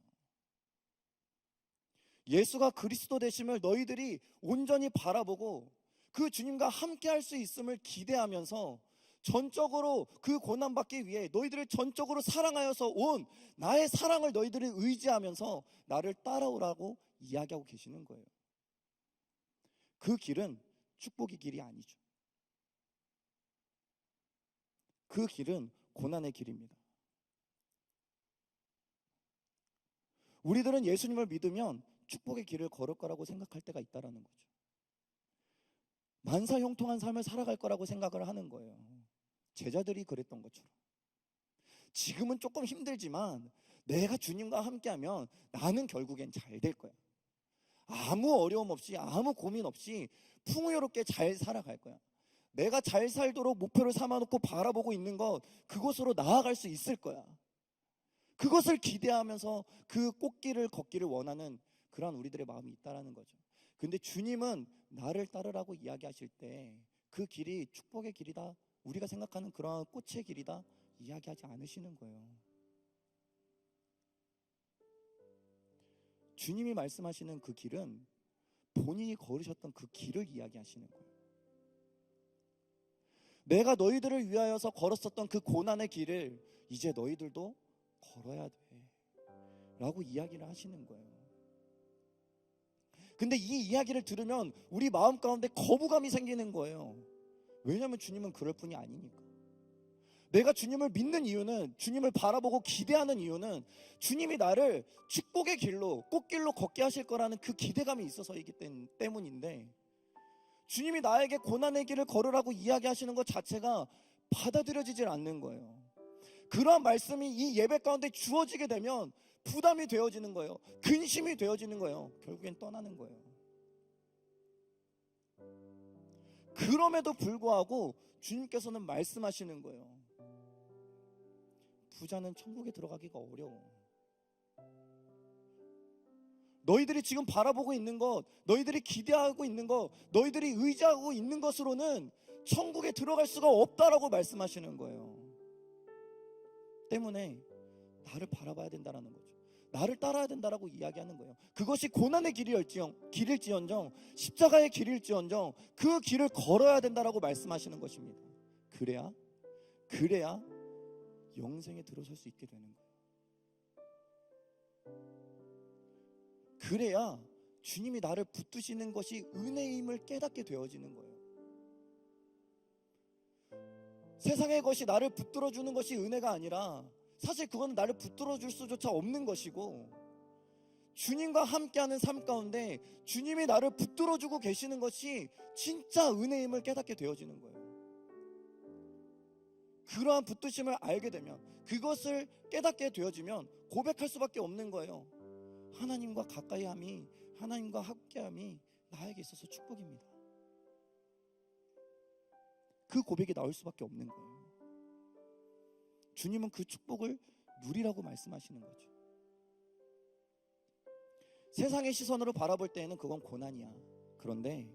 Speaker 1: 예수가 그리스도 되심을 너희들이 온전히 바라보고 그 주님과 함께 할 수 있음을 기대하면서 전적으로 그 고난받기 위해 너희들을 전적으로 사랑하여서 온 나의 사랑을 너희들이 의지하면서 나를 따라오라고 이야기하고 계시는 거예요. 그 길은 축복의 길이 아니죠. 그 길은 고난의 길입니다. 우리들은 예수님을 믿으면 축복의 길을 걸을 거라고 생각할 때가 있다라는 거죠. 만사형통한 삶을 살아갈 거라고 생각을 하는 거예요. 제자들이 그랬던 것처럼. 지금은 조금 힘들지만 내가 주님과 함께하면 나는 결국엔 잘 될 거야. 아무 어려움 없이, 아무 고민 없이 풍요롭게 잘 살아갈 거야. 내가 잘 살도록 목표를 삼아놓고 바라보고 있는 것, 그곳으로 나아갈 수 있을 거야. 그것을 기대하면서 그 꽃길을 걷기를 원하는 그런 우리들의 마음이 있다라는 거죠. 근데 주님은 나를 따르라고 이야기하실 때 그 길이 축복의 길이다, 우리가 생각하는 그러한 꽃의 길이다 이야기하지 않으시는 거예요. 주님이 말씀하시는 그 길은 본인이 걸으셨던 그 길을 이야기하시는 거예요. 내가 너희들을 위하여서 걸었었던 그 고난의 길을 이제 너희들도 걸어야 돼 라고 이야기를 하시는 거예요. 근데 이 이야기를 들으면 우리 마음 가운데 거부감이 생기는 거예요. 왜냐하면 주님은 그럴 분이 아니니까. 내가 주님을 믿는 이유는, 주님을 바라보고 기대하는 이유는 주님이 나를 축복의 길로, 꽃길로 걷게 하실 거라는 그 기대감이 있어서이기 때문인데, 주님이 나에게 고난의 길을 걸으라고 이야기하시는 것 자체가 받아들여지질 않는 거예요. 그러한 말씀이 이 예배 가운데 주어지게 되면 부담이 되어지는 거예요. 근심이 되어지는 거예요. 결국엔 떠나는 거예요. 그럼에도 불구하고 주님께서는 말씀하시는 거예요. 부자는 천국에 들어가기가 어려워. 너희들이 지금 바라보고 있는 것, 너희들이 기대하고 있는 것, 너희들이 의지하고 있는 것으로는 천국에 들어갈 수가 없다라고 말씀하시는 거예요. 때문에 나를 바라봐야 된다는 거죠. 나를 따라야 된다라고 이야기하는 거예요. 그것이 고난의 길일지언정 십자가의 길일지언정 그 길을 걸어야 된다라고 말씀하시는 것입니다. 그래야 영생에 들어설 수 있게 되는 거예요. 그래야 주님이 나를 붙드시는 것이 은혜임을 깨닫게 되어지는 거예요. 세상의 것이 나를 붙들어주는 것이 은혜가 아니라 사실 그건 나를 붙들어줄 수조차 없는 것이고, 주님과 함께하는 삶 가운데 주님이 나를 붙들어주고 계시는 것이 진짜 은혜임을 깨닫게 되어지는 거예요. 그러한 붙드심을 알게 되면, 그것을 깨닫게 되어지면 고백할 수밖에 없는 거예요. 하나님과 가까이함이, 하나님과 함께함이 나에게 있어서 축복입니다. 그 고백이 나올 수밖에 없는 거예요. 주님은 그 축복을 누리라고 말씀하시는 거죠. 세상의 시선으로 바라볼 때에는 그건 고난이야. 그런데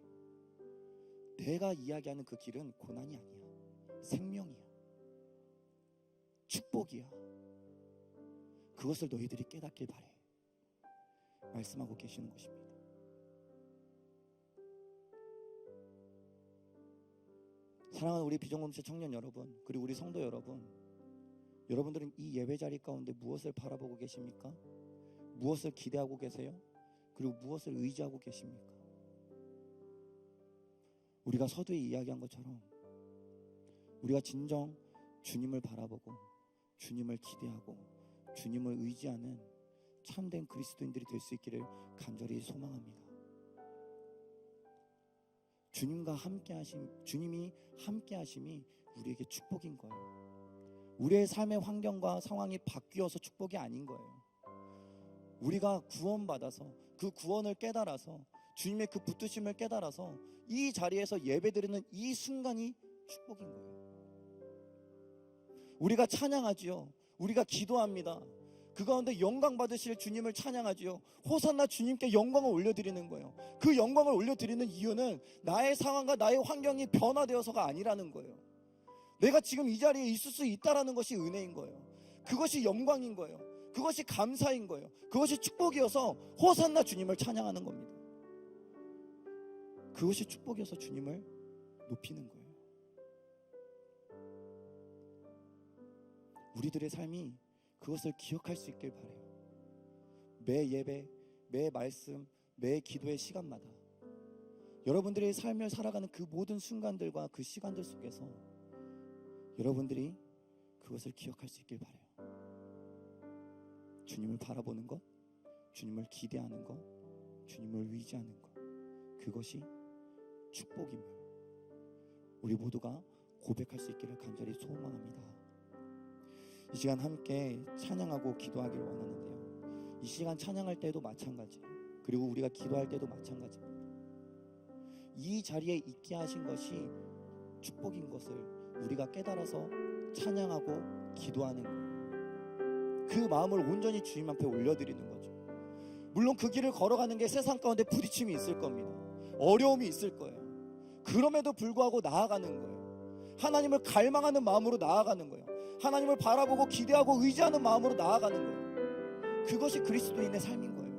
Speaker 1: 내가 이야기하는 그 길은 고난이 아니야. 생명이야. 축복이야. 그것을 너희들이 깨닫길 바래. 말씀하고 계시는 것입니다. 사랑하는 우리 비전공동체 청년 여러분, 그리고 우리 성도 여러분, 여러분들은 이 예배 자리 가운데 무엇을 바라보고 계십니까? 무엇을 기대하고 계세요? 그리고 무엇을 의지하고 계십니까? 우리가 서두에 이야기한 것처럼 우리가 진정 주님을 바라보고 주님을 기대하고 주님을 의지하는 참된 그리스도인들이 될 수 있기를 간절히 소망합니다. 주님이 함께 하심이 우리에게 축복인 거예요. 우리의 삶의 환경과 상황이 바뀌어서 축복이 아닌 거예요. 우리가 구원받아서 그 구원을 깨달아서 주님의 그 붙드심을 깨달아서 이 자리에서 예배드리는 이 순간이 축복인 거예요. 우리가 찬양하지요. 우리가 기도합니다. 그 가운데 영광 받으실 주님을 찬양하지요. 호산나 주님께 영광을 올려드리는 거예요. 그 영광을 올려드리는 이유는 나의 상황과 나의 환경이 변화되어서가 아니라는 거예요. 내가 지금 이 자리에 있을 수 있다라는 것이 은혜인 거예요. 그것이 영광인 거예요. 그것이 감사인 거예요. 그것이 축복이어서 호산나 주님을 찬양하는 겁니다. 그것이 축복이어서 주님을 높이는 거예요. 우리들의 삶이 그것을 기억할 수 있길 바라요. 매 예배, 매 말씀, 매 기도의 시간마다 여러분들의 삶을 살아가는 그 모든 순간들과 그 시간들 속에서 여러분들이 그것을 기억할 수 있길 바라요. 주님을 바라보는 것, 주님을 기대하는 것, 주님을 의지하는 것, 그것이 축복임을 우리 모두가 고백할 수 있기를 간절히 소망합니다. 이 시간 함께 찬양하고 기도하기를 원하는데요, 이 시간 찬양할 때도 마찬가지, 그리고 우리가 기도할 때도 마찬가지입니다. 이 자리에 있게 하신 것이 축복인 것을 우리가 깨달아서 찬양하고 기도하는 거예요. 그 마음을 온전히 주님 앞에 올려드리는 거죠. 물론 그 길을 걸어가는 게 세상 가운데 부딪힘이 있을 겁니다. 어려움이 있을 거예요. 그럼에도 불구하고 나아가는 거예요. 하나님을 갈망하는 마음으로 나아가는 거예요. 하나님을 바라보고 기대하고 의지하는 마음으로 나아가는 거예요. 그것이 그리스도인의 삶인 거예요.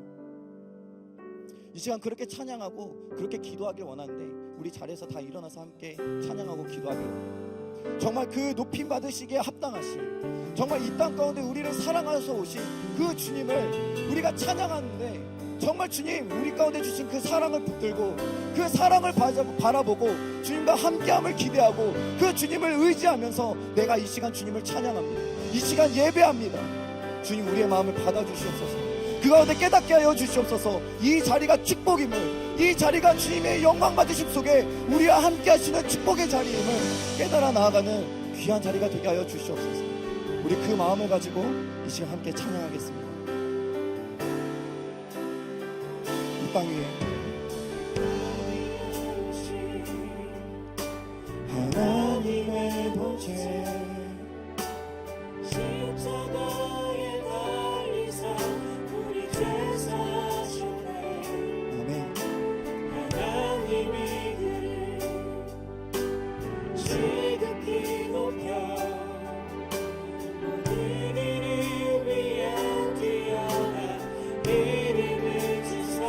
Speaker 1: 이 시간 그렇게 찬양하고 그렇게 기도하길 원하는데, 우리 자리에서 다 일어나서 함께 찬양하고 기도하길 원합니다. 정말 그 높임 받으시기에 합당하신, 정말 이 땅 가운데 우리를 사랑하셔서 오신 그 주님을 우리가 찬양하는데, 정말 주님 우리 가운데 주신 그 사랑을 붙들고 그 사랑을 바라보고 주님과 함께함을 기대하고 그 주님을 의지하면서 내가 이 시간 주님을 찬양합니다. 이 시간 예배합니다. 주님, 우리의 마음을 받아주시옵소서. 그 가운데 깨닫게 하여 주시옵소서. 이 자리가 축복임을, 이 자리가 주님의 영광 받으심 속에 우리와 함께 하시는 축복의 자리임을 깨달아 나아가는 귀한 자리가 되게 하여 주시옵소서. 우리 그 마음을 가지고 이 시간 함께 찬양하겠습니다. 이 땅 위에 하나님의 보좌
Speaker 2: 십자가에 달리사 우리 죄 사하셨네.
Speaker 1: 아멘.
Speaker 2: 하나님이 그를 지극히 높여 모든 이를 위한 뛰어난 이름을 주사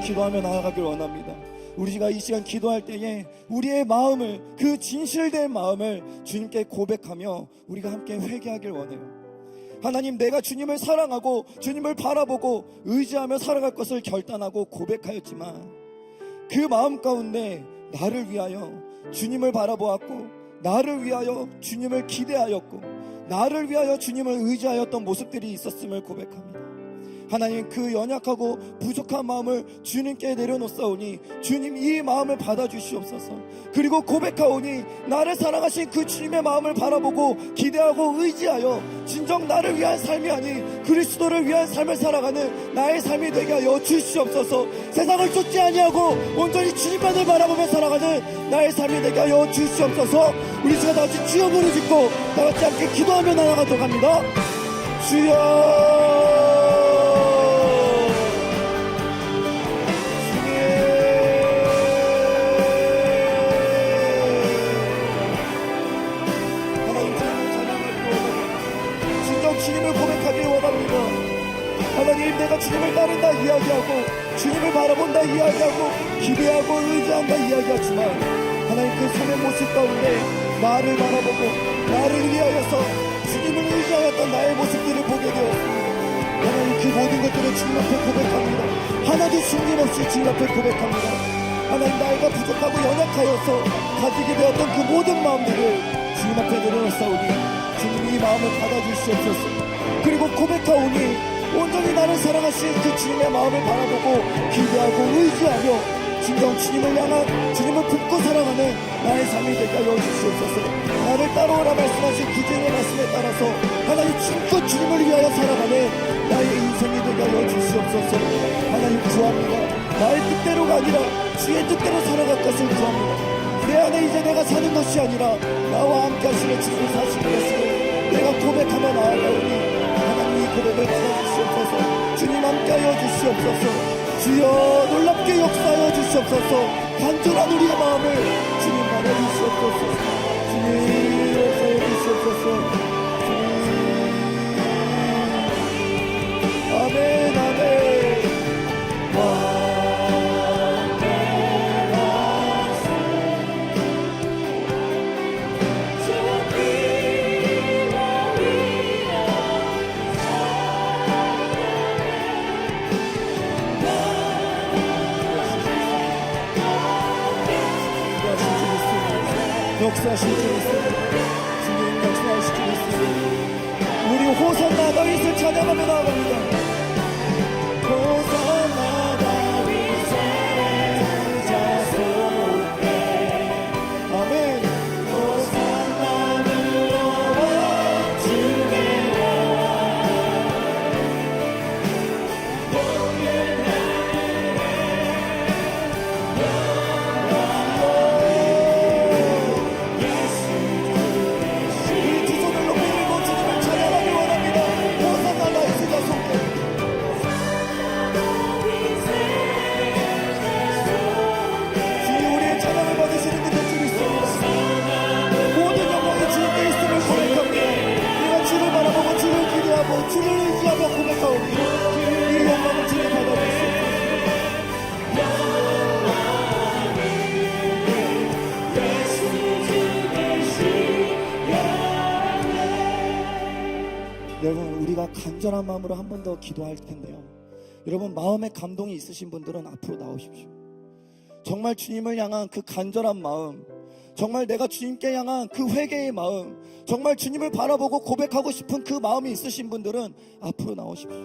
Speaker 3: 기도하며 나아가길 원합니다. 우리가 이 시간 기도할 때에 우리의 마음을, 그 진실된 마음을 주님께 고백하며 우리가 함께 회개하길 원해요. 하나님, 내가 주님을 사랑하고 주님을 바라보고 의지하며 살아갈 것을 결단하고 고백하였지만 그 마음 가운데 나를 위하여 주님을 바라보았고, 나를 위하여 주님을 기대하였고, 나를 위하여 주님을 의지하였던 모습들이 있었음을 고백합니다. 하나님, 그 연약하고 부족한 마음을 주님께 내려놓사오니 주님 이 마음을 받아주시옵소서. 그리고 고백하오니 나를 사랑하신 그 주님의 마음을 바라보고 기대하고 의지하여 진정 나를 위한 삶이 아닌 그리스도를 위한 삶을 살아가는 나의 삶이 되게 하여 주시옵소서. 세상을 쫓지 아니하고 온전히 주님만을 바라보며 살아가는 나의 삶이 되게 하여 주시옵소서. 우리 시간 다같이 주여 부르짖고 다같이 함께 기도하며 나아가도록 합니다. 주여, 주님을 고백하길 원합니다. 하나님, 내가 주님을 따른다 이야기하고 주님을 바라본다 이야기하고 기대하고 의지한다 이야기하지만 하나님, 그 삶의 모습 가운데 나를 바라보고 나를 위하여서 주님을 의지하였던 나의 모습들을 보게 되었습니다. 하나님, 그 모든 것들을 주님 앞에 고백합니다. 하나도 숨김없이 주님 앞에 고백합니다. 하나님, 나이가 부족하고 연약하여서 가지게 되었던 그 모든 마음들을 주님 앞에 내려놓사오니 주님 이 마음을 받아주시옵소서. 그리고 고백하오니 온전히 나를 사랑하신 그 주님의 마음을 바라보고 기대하고 의지하며 진정 주님을 향한, 주님을 품고 살아가는 나의 삶이 되게 하여 주시옵소서. 나를 따라오라 말씀하신 그 주님의 말씀에 따라서 하나님 힘껏 주님을 위하여 살아가는 나의 인생이 되게 하여 주시옵소서. 하나님 구합니다. 나의 뜻대로가 아니라 주의 뜻대로 살아갈 것을 구합니다. 내 안에 이제 내가 사는 것이 아니라 나와 함께 하시는 주님 사시는 것을 내가 고백하며 나아가오니 하나님 이 고백을 받아주시옵소서. 주님 함께하여 주시옵소서. 주여 놀랍게 역사하여 주시옵소서. 간절한 우리의 마음을 주님 받아주시옵소서. 주님 역사하여 주시옵소서. 주님 아멘 아멘. 역사하실 줄 있습니다. 주님 역사하실 줄 있습니다. 우리 호산나 다윗을 찬양하며 나아갑니다. 호산나 다윗의 자 속에 아멘. 호산나는 너와 주의 주를 의지하며 고백하오니 이 영광을 주님 받아주시옵소서. 여러분, 우리가 간절한 마음으로 한 번 더 기도할 텐데요, 여러분 마음에 감동이 있으신 분들은 앞으로 나오십시오. 정말 주님을 향한 그 간절한 마음, 정말 내가 주님께 향한 그 회개의 마음, 정말 주님을 바라보고 고백하고 싶은 그 마음이 있으신 분들은 앞으로 나오십시오.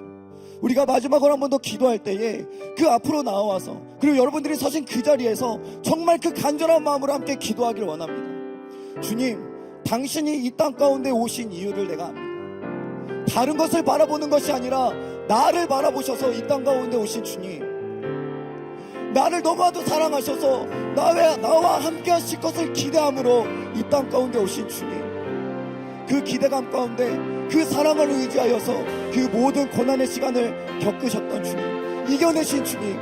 Speaker 3: 우리가 마지막으로 한 번 더 기도할 때에 그 앞으로 나와서, 그리고 여러분들이 서신 그 자리에서 정말 그 간절한 마음으로 함께 기도하길 원합니다. 주님, 당신이 이 땅 가운데 오신 이유를 내가 압니다. 다른 것을 바라보는 것이 아니라 나를 바라보셔서 이 땅 가운데 오신 주님, 나를 너무나도 사랑하셔서 나와 함께 하실 것을 기대함으로 이 땅 가운데 오신 주님, 그 기대감 가운데 그 사랑을 의지하여서 그 모든 고난의 시간을 겪으셨던 주님, 이겨내신 주님,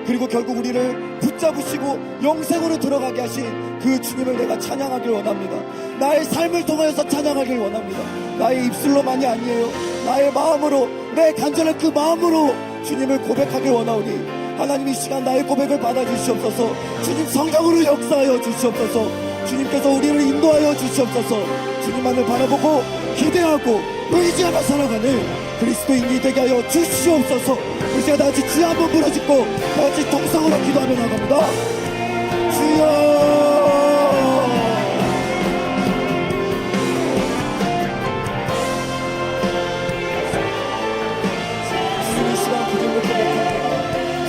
Speaker 3: 그리고 결국 우리를 붙잡으시고 영생으로 들어가게 하신 그 주님을 내가 찬양하길 원합니다. 나의 삶을 통하여서 찬양하길 원합니다. 나의 입술로만이 아니에요. 나의 마음으로, 내 간절한 그 마음으로 주님을 고백하길 원하오니 하나님 이 시간 나의 고백을 받아주시옵소서. 주님 성령으로 역사하여 주시옵소서. 주님께서 우리를 인도하여 주시옵소서. 주님만을 바라보고 기대하고 의지하며 살아가는 그리스도인이 되게 하여 주시옵소서. 우리 시간 다 같이 주여 한번 부르짖고 다 같이 동성으로 기도하며 나갑니다. 주여.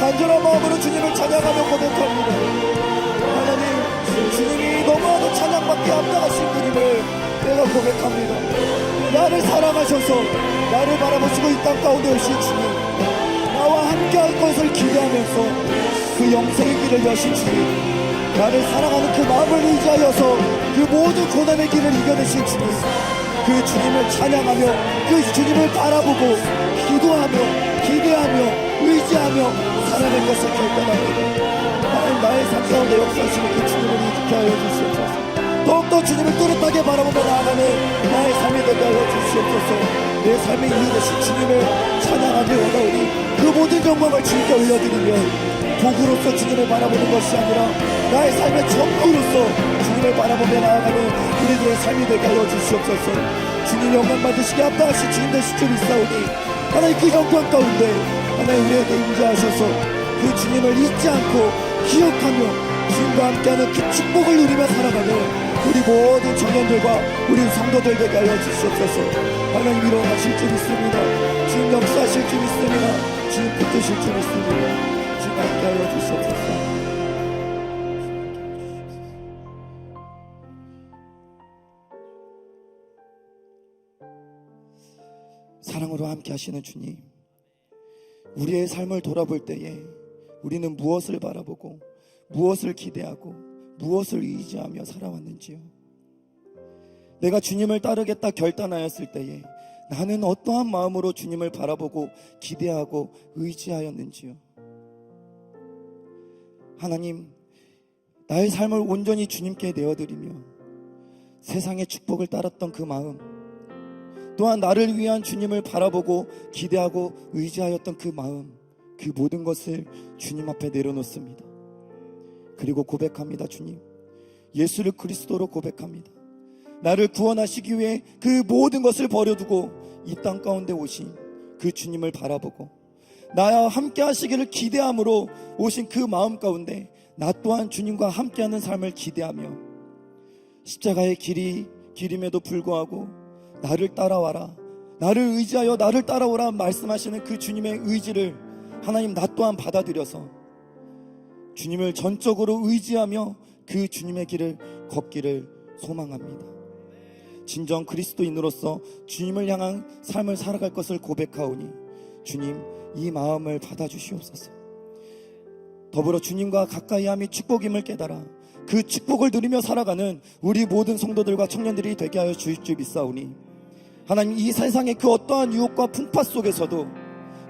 Speaker 3: 간절한 마음으로 주님을 찬양하며 고백합니다. 하나님, 주님이 너무나도 찬양받기 앞당하신 분임을 내가 고백합니다. 나를 사랑하셔서 나를 바라보시고 이 땅 가운데 오신 주님, 나와 함께할 것을 기대하면서 그 영생의 길을 여신 주님, 나를 사랑하는 그 마음을 의지하여서 그 모든 고난의 길을 이겨내신 주님, 그 주님을 찬양하며 그 주님을 바라보고 기도하며 기대하며 의지하며 살아갈 것을 결단합니다. 하나님, 나의 삶 가운데 역사하시는 그 주님을 이렇게 하여 주시옵소서. 더욱더 주님을 뚜렷하게 바라보며 나아가는 나의 삶이 되게 하여 주시옵소서. 내 삶의 이유 되신 주님을 찬양하며 원하오니 그 모든 영광을 주님께 올려드리며 도구로서 주님을 바라보는 것이 아니라 나의 삶의 전부로서 주님을 바라보며 나아가는 우리들의 삶이 되게 하여 주시옵소서. 주님 영광 받으시게 합당하신 주님 되실 줄 믿사오니 하나님 그 영광 가운데 하나님 우리에게 임재하셔서 그 주님을 잊지 않고 기억하며 주님과 함께하는 그 축복을 누리며 살아가는 우리 모든 청년들과 우리 성도들 되게 하여 주시옵소서. 하나님 일어나실 줄 믿습니다. 주님 역사하실 줄 믿습니다. 주님 붙드실 줄 믿습니다. 주님 함께 하여 주시옵소서. 사랑으로 함께 하시는 주님, 우리의 삶을 돌아볼 때에 우리는 무엇을 바라보고 무엇을 기대하고 무엇을 의지하며 살아왔는지요. 내가 주님을 따르겠다 결단하였을 때에 나는 어떠한 마음으로 주님을 바라보고 기대하고 의지하였는지요. 하나님, 나의 삶을 온전히 주님께 내어드리며 세상의 축복을 따랐던 그 마음, 또한 나를 위한 주님을 바라보고 기대하고 의지하였던 그 마음, 그 모든 것을 주님 앞에 내려놓습니다. 그리고 고백합니다. 주님, 예수를 그리스도로 고백합니다. 나를 구원하시기 위해 그 모든 것을 버려두고 이 땅 가운데 오신 그 주님을 바라보고 나와 함께 하시기를 기대함으로 오신 그 마음 가운데 나 또한 주님과 함께하는 삶을 기대하며 십자가의 길임에도 불구하고 나를 따라와라, 나를 의지하여 나를 따라오라 말씀하시는 그 주님의 의지를 하나님 나 또한 받아들여서 주님을 전적으로 의지하며 그 주님의 길을 걷기를 소망합니다. 진정 그리스도인으로서 주님을 향한 삶을 살아갈 것을 고백하오니 주님 이 마음을 받아주시옵소서. 더불어 주님과 가까이함이 축복임을 깨달아 그 축복을 누리며 살아가는 우리 모든 성도들과 청년들이 되게 하여 주실 줄 믿사오니 하나님, 이 세상의 그 어떠한 유혹과 풍파 속에서도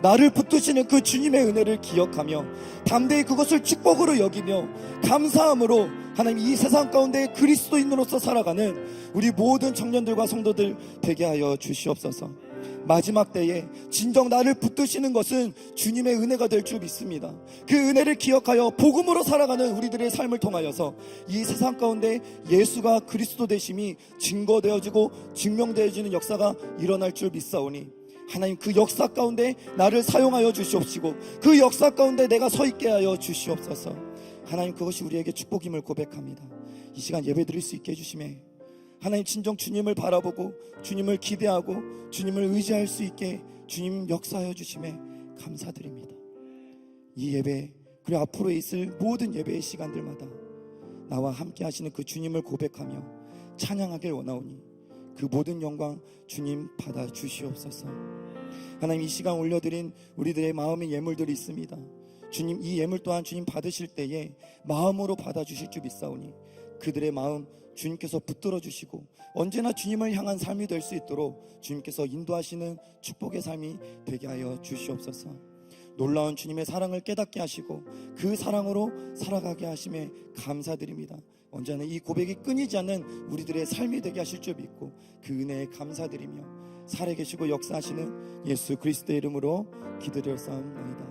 Speaker 3: 나를 붙드시는 그 주님의 은혜를 기억하며 담대히 그것을 축복으로 여기며 감사함으로 하나님 이 세상 가운데 그리스도인으로서 살아가는 우리 모든 청년들과 성도들 되게 하여 주시옵소서. 마지막 때에 진정 나를 붙드시는 것은 주님의 은혜가 될 줄 믿습니다. 그 은혜를 기억하여 복음으로 살아가는 우리들의 삶을 통하여서 이 세상 가운데 예수가 그리스도 되심이 증거되어지고 증명되어지는 역사가 일어날 줄 믿사오니 하나님 그 역사 가운데 나를 사용하여 주시옵시고 그 역사 가운데 내가 서 있게 하여 주시옵소서. 하나님, 그것이 우리에게 축복임을 고백합니다. 이 시간 예배 드릴 수 있게 해주시매 하나님, 진정 주님을 바라보고 주님을 기대하고 주님을 의지할 수 있게 주님 역사하여 주심에 감사드립니다. 이 예배 그리고 앞으로 있을 모든 예배의 시간들마다 나와 함께 하시는 그 주님을 고백하며 찬양하길 원하오니 그 모든 영광 주님 받아 주시옵소서. 하나님, 이 시간 올려드린 우리들의 마음의 예물들이 있습니다. 주님, 이 예물 또한 주님 받으실 때에 마음으로 받아주실 줄 믿사오니 그들의 마음 주님께서 붙들어 주시고 언제나 주님을 향한 삶이 될 수 있도록 주님께서 인도하시는 축복의 삶이 되게 하여 주시옵소서. 놀라운 주님의 사랑을 깨닫게 하시고 그 사랑으로 살아가게 하심에 감사드립니다. 언제나 이 고백이 끊이지 않는 우리들의 삶이 되게 하실 줄 믿고 그 은혜에 감사드리며 살아계시고 역사하시는 예수 그리스도의 이름으로 기도드렸사옵나이다.